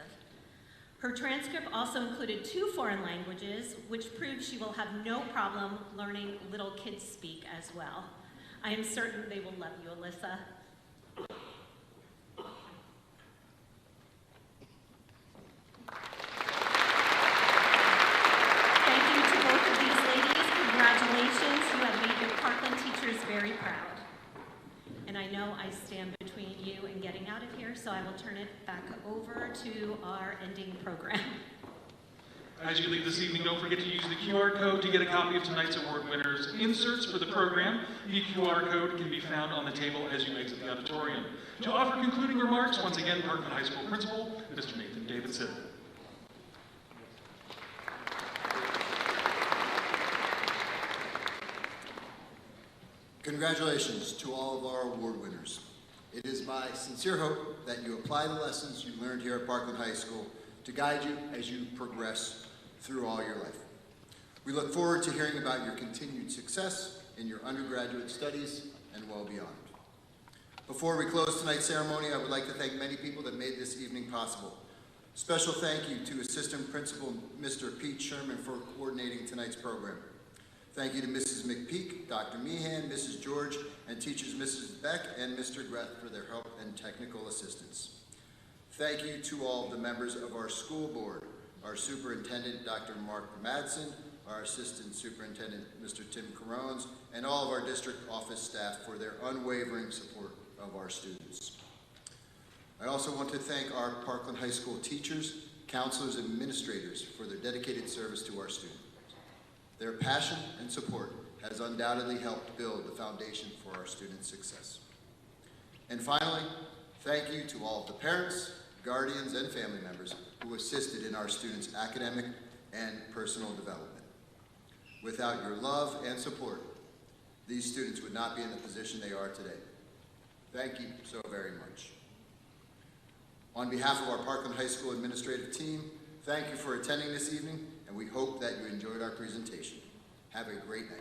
Speaker 2: Her transcript also included 2 foreign languages, which proves she will have no problem learning little kids speak as well. I am certain they will love you, Alyssa. Very proud. And I know I stand between you and getting out of here, so I will turn it back over to our ending program.
Speaker 1: As you leave this evening, don't forget to use the QR code to get a copy of tonight's award winners' inserts for the program. The QR code can be found on the table as you exit the auditorium. To offer concluding remarks, once again, Parkland High School Principal, Mr. Nathan Davidson.
Speaker 3: Congratulations to all of our award winners. It is my sincere hope that you apply the lessons you learned here at Parkland High School to guide you as you progress through all your life. We look forward to hearing about your continued success in your undergraduate studies and well beyond. Before we close tonight's ceremony, I would like to thank many people that made this evening possible. Special thank you to Assistant Principal Mr. Pete Sherman for coordinating tonight's program. Thank you to Mrs. McPeak, Dr. Meehan, Mrs. George, and teachers Mrs. Beck and Mr. Greth for their help and technical assistance. Thank you to all the members of our school board, our superintendent, Dr. Mark Madsen, our assistant superintendent, Mr. Tim Carones, and all of our district office staff for their unwavering support of our students. I also want to thank our Parkland High School teachers, counselors, and administrators for their dedicated service to our students. Their passion and support has undoubtedly helped build the foundation for our students' success. And finally, thank you to all of the parents, guardians, and family members who assisted in our students' academic and personal development. Without your love and support, these students would not be in the position they are today. Thank you so very much. On behalf of our Parkland High School administrative team, thank you for attending this evening, and we hope that you enjoyed our presentation. Have a great night.